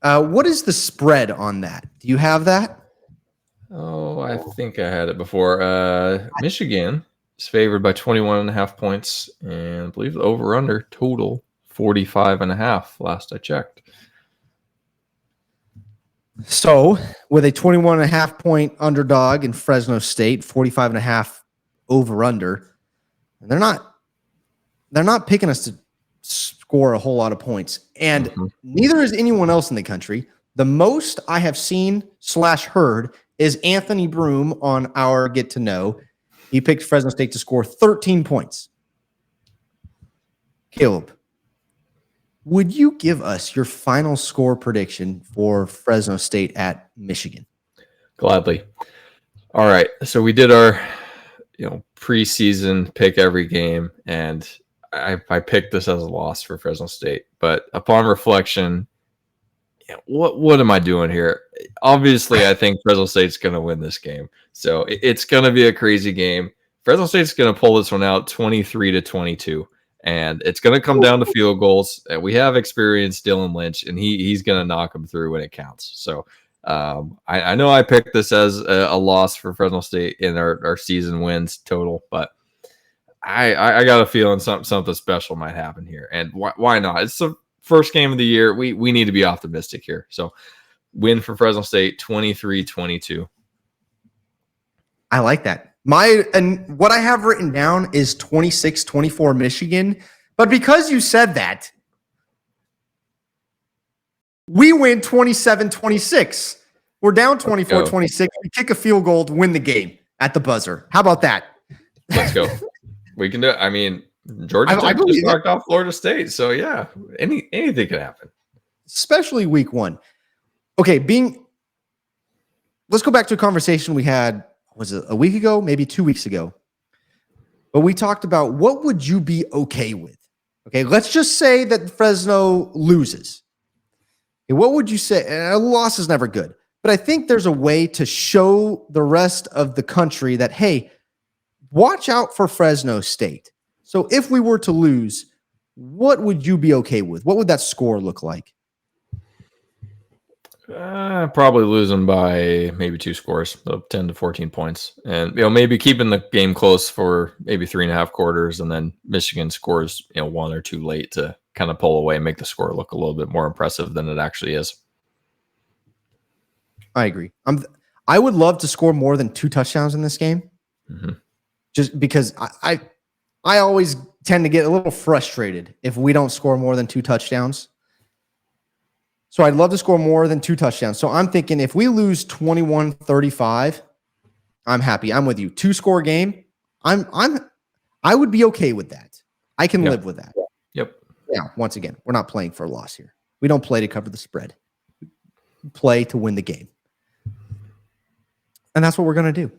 What is the spread on that? Do you have that? Oh, I think I had it before. Michigan is favored by 21.5 points, and I believe the over-under total 45.5 last I checked. So with a 21.5 point underdog in Fresno State, 45.5 over-under, they're not picking us to score a whole lot of points. And neither is anyone else in the country. The most I have seen / heard is Anthony Broom on our Get to Know. He picked Fresno State to score 13 points. Caleb, would you give us your final score prediction for Fresno State at Michigan? Gladly. All right. So we did our, preseason pick every game, and I picked this as a loss for Fresno State. But upon reflection, what am I doing here? Obviously, I think Fresno State's going to win this game. So it's going to be a crazy game. Fresno State's going to pull this one out 23-22. And it's going to come down to field goals. And we have experienced Dylan Lynch, and he's going to knock them through when it counts. So I know I picked this as a loss for Fresno State in our season wins total, but I got a feeling something special might happen here. And why not? It's the first game of the year. We need to be optimistic here. So win for Fresno State 23-22. I like that. And what I have written down is 26-24 Michigan. But because you said that, We win 27-26. We're down 24-26. We kick a field goal to win the game at the buzzer. How about that? Let's go. We can do it. I mean, Georgia I Tech believe just it. knocked off Florida State. So, yeah, anything can happen. Especially week one. Okay, let's go back to a conversation we had, was it a week ago? Maybe 2 weeks ago. But we talked about what would you be okay with? Okay, let's just say that Fresno loses. Okay, what would you say? And a loss is never good. But I think there's a way to show the rest of the country that, hey, watch out for Fresno State. So if we were to lose, what would you be okay with? What would that score look like? Probably losing by maybe 2 scores, so 10 to 14 points. And, maybe keeping the game close for maybe 3.5 quarters. And then Michigan scores, 1 or 2 late to kind of pull away and make the score look a little bit more impressive than it actually is. I agree. I would love to score more than 2 touchdowns in this game. Mm-hmm. Just because I always tend to get a little frustrated if we don't score more than 2 touchdowns. So I'd love to score more than 2 touchdowns. So I'm thinking if we lose 21-35, I'm happy. I'm with you. 2-score game. I would be okay with that. I can live with that. Yep. Now, once again, we're not playing for a loss here. We don't play to cover the spread. We play to win the game. And that's what we're going to do.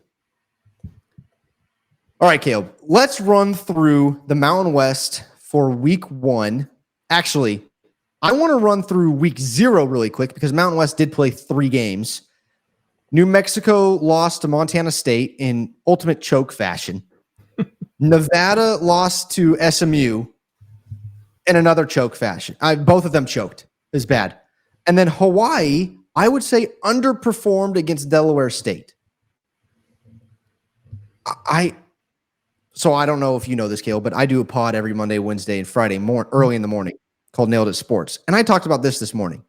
All right, Caleb, let's run through the Mountain West for week 1. Actually, I want to run through week 0 really quick because Mountain West did play 3 games. New Mexico lost to Montana State in ultimate choke fashion. Nevada lost to SMU in another choke fashion. Both of them choked. It was bad. And then Hawaii, I would say, underperformed against Delaware State. So I don't know if you know this, Caleb, but I do a pod every Monday, Wednesday, and Friday early in the morning called Nailed It Sports. And I talked about this morning.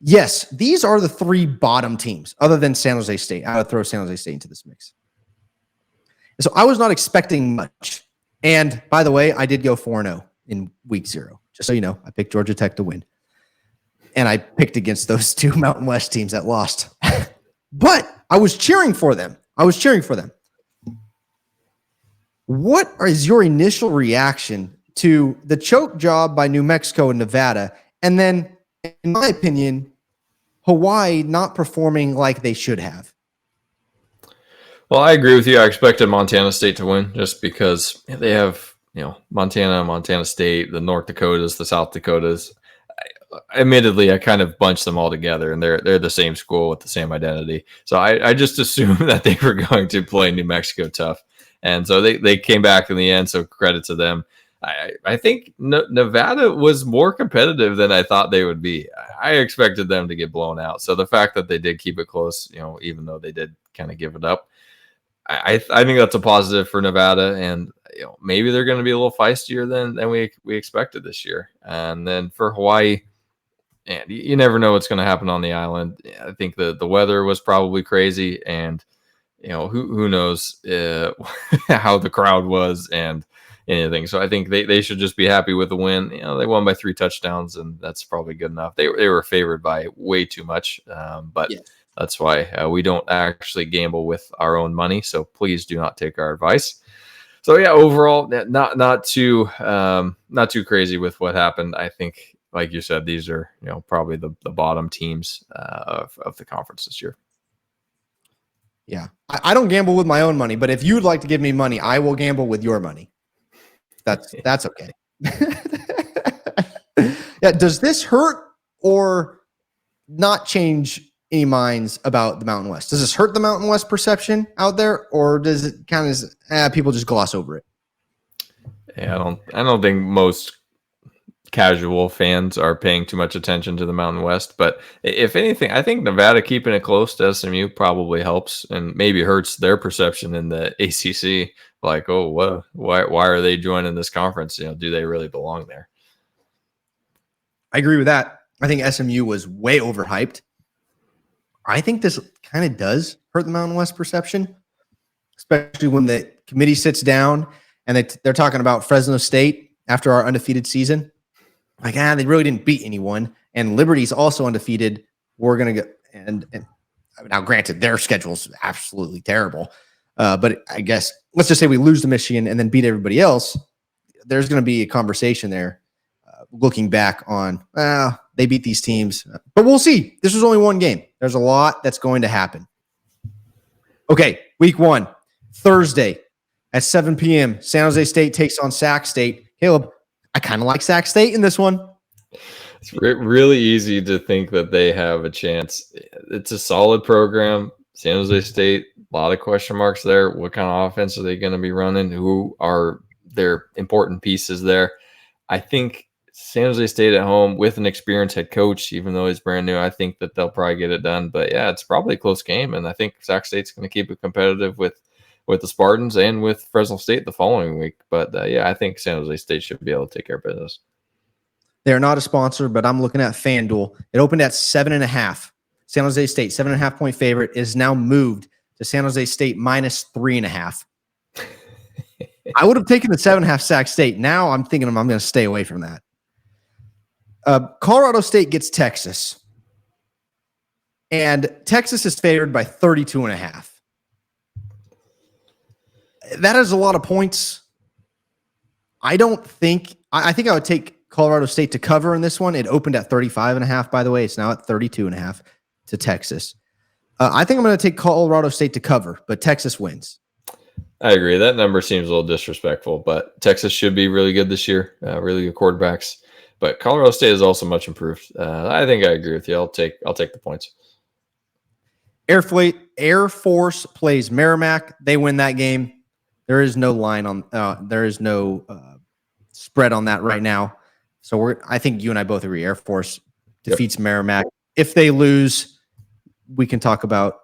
Yes, these are the 3 bottom teams other than San Jose State. I would throw San Jose State into this mix. So I was not expecting much. And by the way, I did go 4-0 in week 0. Just so you know, I picked Georgia Tech to win. And I picked against those 2 Mountain West teams that lost. But I was cheering for them. What is your initial reaction to the choke job by New Mexico and Nevada? And then, in my opinion, Hawaii not performing like they should have? Well, I agree with you. I expected Montana State to win just because they have, Montana State, the North Dakotas, the South Dakotas. Admittedly, I kind of bunched them all together, and they're the same school with the same identity. So I just assumed that they were going to play New Mexico tough. And so they came back in the end, so credit to them. I think Nevada was more competitive than I thought they would be. I expected them to get blown out. So the fact that they did keep it close, even though they did kind of give it up, I think that's a positive for Nevada. And maybe they're going to be a little feistier than we expected this year. And then for Hawaii, and you never know what's going to happen on the island. I think the weather was probably crazy, and who knows how the crowd was and anything. So I think they should just be happy with the win. They won by 3 touchdowns, and that's probably good enough. They were favored by way too much, but yes. That's why we don't actually gamble with our own money. So please do not take our advice. So yeah, overall, not too crazy with what happened. I think, like you said, these are probably the bottom teams of the conference this year. Yeah, I don't gamble with my own money, but if you'd like to give me money, I will gamble with your money. That's okay. Yeah, does this hurt or not change any minds about the Mountain West? Does this hurt the Mountain West perception out there, or does it kind of people just gloss over it? Yeah, I don't think most casual fans are paying too much attention to the Mountain West, but if anything, I think Nevada keeping it close to SMU probably helps and maybe hurts their perception in the ACC. Like, oh, what? Why are they joining this conference? Do they really belong there? I agree with that. I think SMU was way overhyped. I think this kind of does hurt the Mountain West perception, especially when the committee sits down and they're talking about Fresno State after our undefeated season. Like, they really didn't beat anyone. and Liberty's also undefeated. We're going to go and now, granted, their schedule's absolutely terrible, but I guess let's just say we lose to Michigan and then beat everybody else. There's going to be a conversation there, looking back on they beat these teams, but we'll see. This was only one game. There's a lot that's going to happen. Okay, week 1, Thursday at 7 p.m. San Jose State takes on Sac State. Caleb, I kind of like Sac State in this one. It's really easy to think that they have a chance. It's a solid program. San Jose State, a lot of question marks there. What kind of offense are they going to be running? Who are their important pieces there? I think San Jose State at home with an experienced head coach, even though he's brand new, I think that they'll probably get it done. But yeah, it's probably a close game, and I think Sac State's going to keep it competitive with the Spartans and with Fresno State the following week. But yeah, I think San Jose State should be able to take care of business. They're not a sponsor, but I'm looking at FanDuel. It opened at 7.5. San Jose State, 7.5 point favorite, is now moved to San Jose State minus 3.5. I would have taken the 7.5 Sac State. Now I'm thinking I'm going to stay away from that. Colorado State gets Texas. And Texas is favored by 32.5. That is a lot of points. I think I would take Colorado State to cover in this one. It opened at 35.5, by the way. It's now at 32.5 to Texas. I think I'm going to take Colorado State to cover, but Texas wins. I agree. That number seems a little disrespectful, but Texas should be really good this year. Really good quarterbacks. But Colorado State is also much improved. I think I agree with you. I'll take the points. Air Force plays Merrimack. They win that game. There is no line on. There is no spread on that right now. So I think you and I both agree. Air Force defeats Merrimack. If they lose, we can talk about.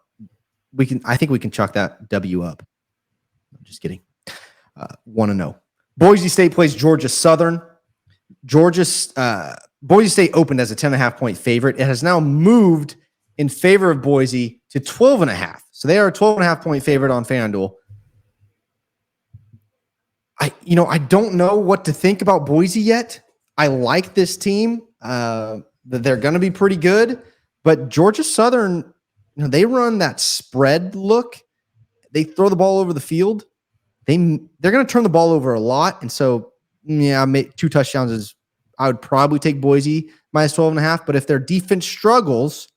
I think we can chalk that W up. I'm just kidding. 1-0. Boise State plays Georgia Southern. Boise State opened as a 10.5 point favorite. It has now moved in favor of Boise to 12.5. So they are a 12.5 point favorite on FanDuel. I don't know what to think about Boise yet. I like this team. They're going to be pretty good, but Georgia Southern, they run that spread look. They throw the ball over the field. They're going to turn the ball over a lot, and so make 2 touchdowns is. I would probably take Boise minus 12.5. But if their defense struggles,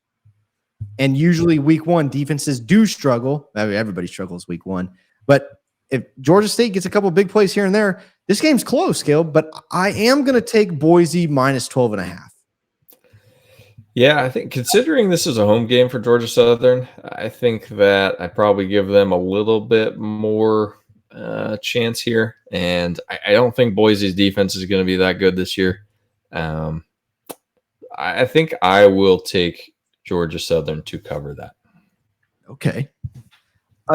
and usually week 1 defenses do struggle. I mean, everybody struggles week 1, but if Georgia State gets a couple of big plays here and there, this game's close, Caleb, but I am going to take Boise minus 12.5. Yeah, I think considering this is a home game for Georgia Southern, I think that I probably give them a little bit more chance here. And I don't think Boise's defense is going to be that good this year. I think I will take Georgia Southern to cover that. Okay.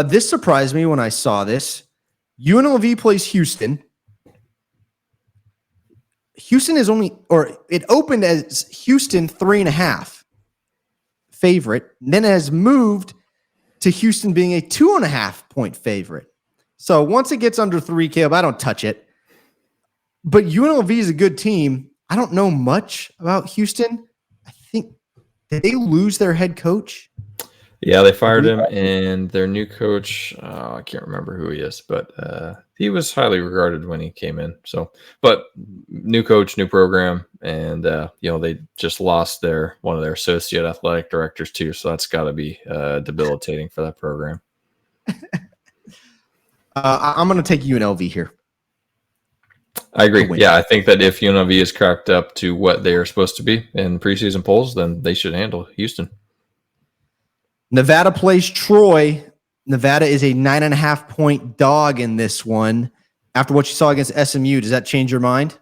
This surprised me when I saw this. UNLV plays Houston. Houston is it opened as Houston 3.5 favorite, then has moved to Houston being a 2.5 point favorite. So once it gets under 3, Caleb, I don't touch it. But UNLV is a good team. I don't know much about Houston. I think, did they lose their head coach? Yeah, they fired him, and their new coach, I can't remember who he is, but he was highly regarded when he came in. So, but new coach, new program, and they just lost one of their associate athletic directors too. So that's got to be debilitating for that program. I'm going to take UNLV here. I agree. Yeah, I think that if UNLV is cracked up to what they are supposed to be in preseason polls, then they should handle Houston. Nevada plays Troy. Nevada is a 9.5 point dog in this one. After what you saw against SMU, does that change your mind?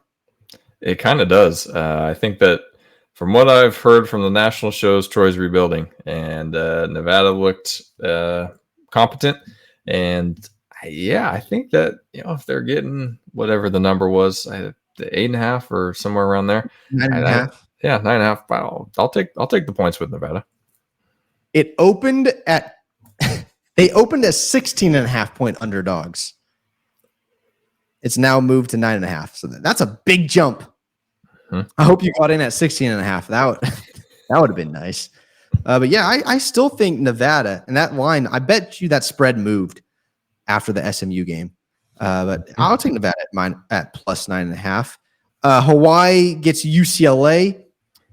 It kind of does. I think that from what I've heard from the national shows, Troy's rebuilding, and Nevada looked competent. And I think that if they're getting whatever the number was, 8.5 or somewhere around there, 9.5. 9.5. Wow, I'll take the points with Nevada. It opened at they opened as 16.5 point underdogs. It's now moved to 9.5. So that's a big jump. I hope you got in at 16.5. That would have been nice. But yeah, I still think Nevada and that line, I bet you that spread moved after the SMU game. But I'll take Nevada at plus 9.5. Hawaii gets UCLA.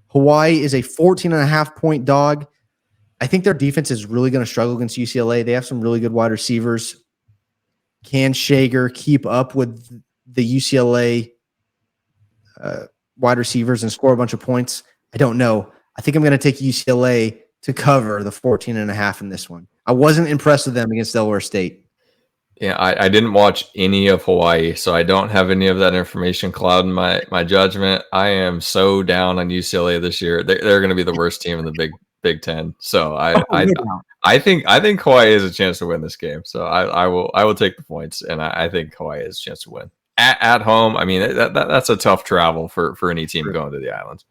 Hawaii is a 14.5 point dog. I think their defense is really going to struggle against UCLA. They have some really good wide receivers. Can Shager keep up with the UCLA wide receivers and score a bunch of points? I don't know. I think I'm going to take UCLA to cover the 14.5 in this one. I wasn't impressed with them against Delaware State. Yeah, I didn't watch any of Hawaii, so I don't have any of that information clouding my judgment. I am so down on UCLA this year. They're going to be the worst team in the Big Ten. So I think Hawaii has a chance to win this game. So I will take the points, and I think Hawaii has a chance to win at home. I mean that's a tough travel for any team going to the islands.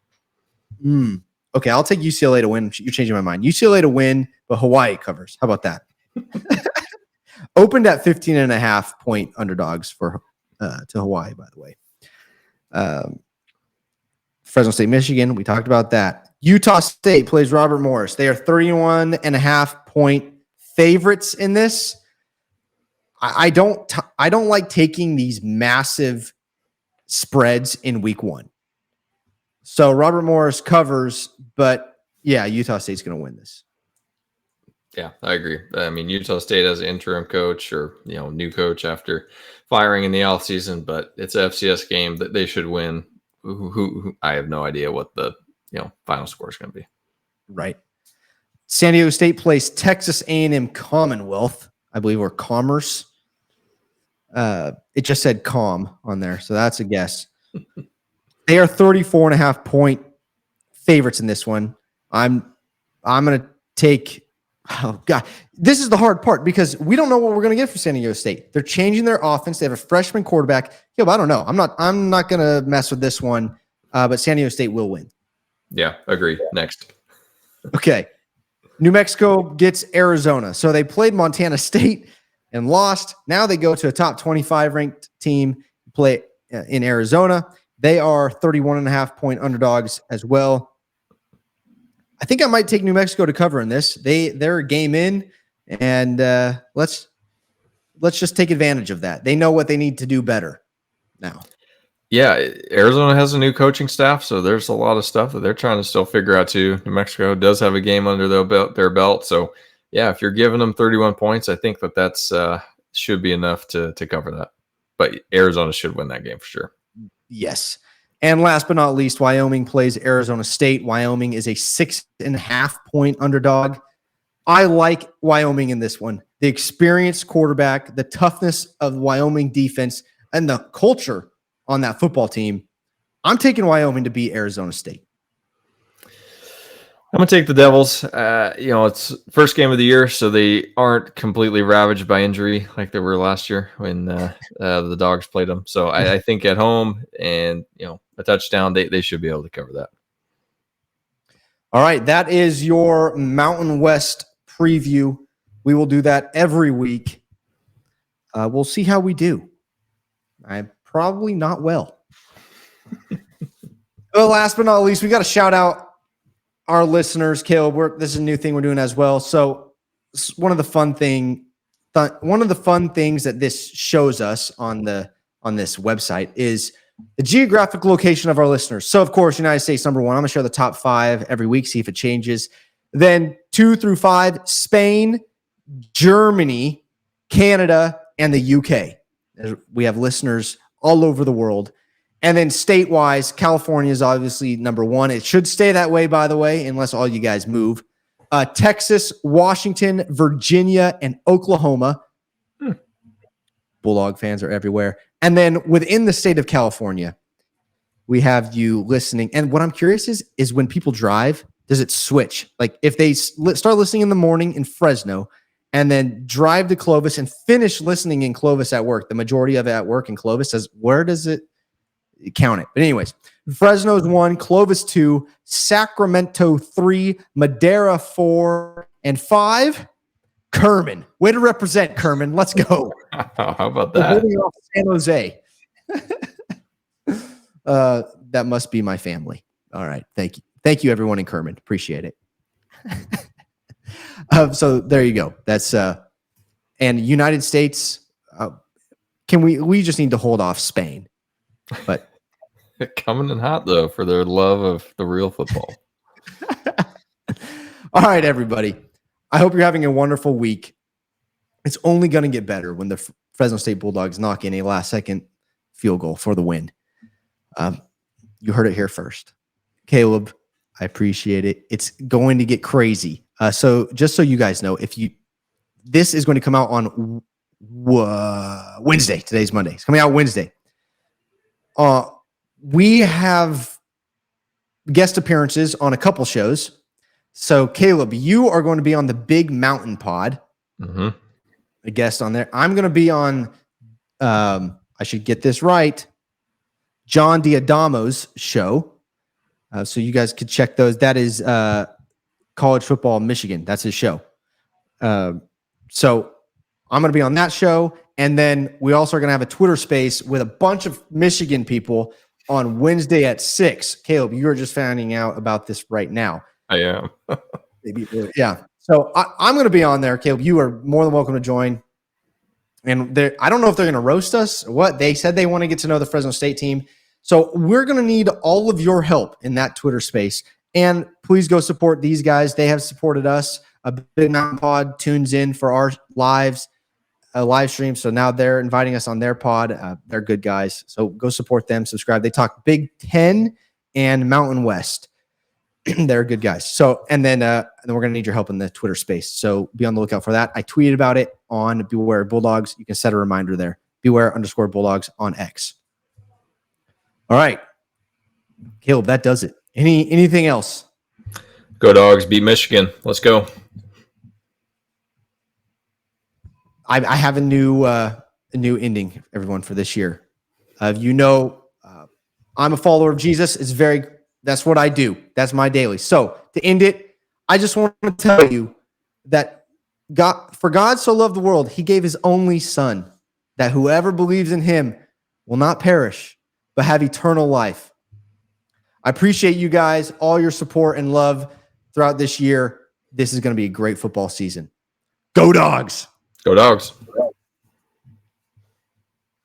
Okay, I'll take UCLA to win. You're changing my mind. UCLA to win, but Hawaii covers. How about that? Opened at 15.5 point underdogs for to Hawaii, by the way. Fresno State, Michigan. We talked about that. Utah State plays Robert Morris. They are 31.5 point favorites in this. I don't like taking these massive spreads in week one. So Robert Morris covers, but yeah, Utah State's going to win this. Yeah, I agree. I mean, Utah State has an interim coach or, new coach after firing in the offseason, but it's an FCS game that they should win. Who I have no idea what the, final score is going to be. Right. San Diego State plays Texas A&M Commonwealth, I believe, or Commerce. It just said Com on there, so that's a guess. They are 34.5 point favorites in this one. I'm going to take. Oh God, this is the hard part because we don't know what we're going to get for San Diego State. They're changing their offense. They have a freshman quarterback. Yeah, but I don't know. I'm not going to mess with this one. But San Diego State will win. Yeah, agree. Next. Okay. New Mexico gets Arizona. So they played Montana State and lost. Now they go to a top 25 ranked team, play in Arizona. They are 31.5 point underdogs as well. I think I might take New Mexico to cover in this. They're a game in, and let's just take advantage of that. They know what they need to do better now. Yeah, Arizona has a new coaching staff, so there's a lot of stuff that they're trying to still figure out too. New Mexico does have a game under their belt, so yeah, if you're giving them 31 points, I think that's should be enough to cover that. But Arizona should win that game for sure. Yes. And last but not least, Wyoming plays Arizona State. Wyoming is a 6.5 point underdog. I like Wyoming in this one. The experienced quarterback, the toughness of Wyoming defense, and the culture on that football team. I'm taking Wyoming to beat Arizona State. I'm going to take the Devils. It's first game of the year, so they aren't completely ravaged by injury like they were last year when the Dogs played them. So I think at home and, a touchdown, they should be able to cover that. All right, that is your Mountain West preview. We will do that every week. We'll see how we do. I'm probably not well. But last but not least, we got to shout out our listeners. Caleb, this is a new thing we're doing as well. So one of the fun things that this shows us on this website is the geographic location of our listeners. So, of course, United States number 1. I'm going to show the top 5 every week, see if it changes. Then 2 through 5, Spain, Germany, Canada, and the UK. We have listeners all over the world. And then state-wise, California is obviously number 1. It should stay that way, by the way, unless all you guys move. Texas, Washington, Virginia, and Oklahoma. Bulldog fans are everywhere. And then within the state of California, we have you listening. And what I'm curious is when people drive, does it switch? Like if they start listening in the morning in Fresno and then drive to Clovis and finish listening in Clovis at work, the majority of it at work in Clovis, where does it count it? But anyways, Fresno's 1, Clovis 2, Sacramento 3, Madera 4, and 5. Kerman. Way to represent, Kerman. Let's go. How about that? San Jose. that must be my family. All right. Thank you. Thank you, everyone in Kerman. Appreciate it. So there you go. That's and United States. We just need to hold off Spain, but Coming in hot though for their love of the real football. All right, everybody. I hope you're having a wonderful week. It's only going to get better when the Fresno State Bulldogs knock in a last-second field goal for the win. You heard it here first. Caleb, I appreciate it. It's going to get crazy. So just so you guys know, this is going to come out on Wednesday. Today's Monday. It's coming out Wednesday. We have guest appearances on a couple shows. So Caleb, you are going to be on the Big Mountain Pod. Mm-hmm. A guest on there. I'm going to be on, I should get this right, John Diadamo's show. So you guys could check those. That is College Football Michigan. That's his show. So I'm going to be on that show. And then we also are going to have a Twitter space with a bunch of Michigan people on Wednesday at 6. Caleb, you are just finding out about this right now. I am. Maybe, yeah. So I'm going to be on there, Caleb. You are more than welcome to join. And I don't know if they're going to roast us or what. They said they want to get to know the Fresno State team. So we're going to need all of your help in that Twitter space. And please go support these guys. They have supported us. A Big Mountain Pod tunes in for our live stream. So now they're inviting us on their pod. They're good guys. So go support them. Subscribe. They talk Big Ten and Mountain West. They're good guys. So, and then we're going to need your help in the Twitter space. So be on the lookout for that. I tweeted about it on Beware Bulldogs. You can set a reminder there. Beware_Bulldogs on X. All right. Caleb, that does it. Anything else? Go Dogs, beat Michigan. Let's go. I have a new ending, everyone, for this year. I'm a follower of Jesus. That's what I do. That's my daily. So to end it, I just want to tell you that for God so loved the world, he gave his only son, that whoever believes in him will not perish, but have eternal life. I appreciate you guys, all your support and love throughout this year. This is going to be a great football season. Go Dogs! Go Dogs.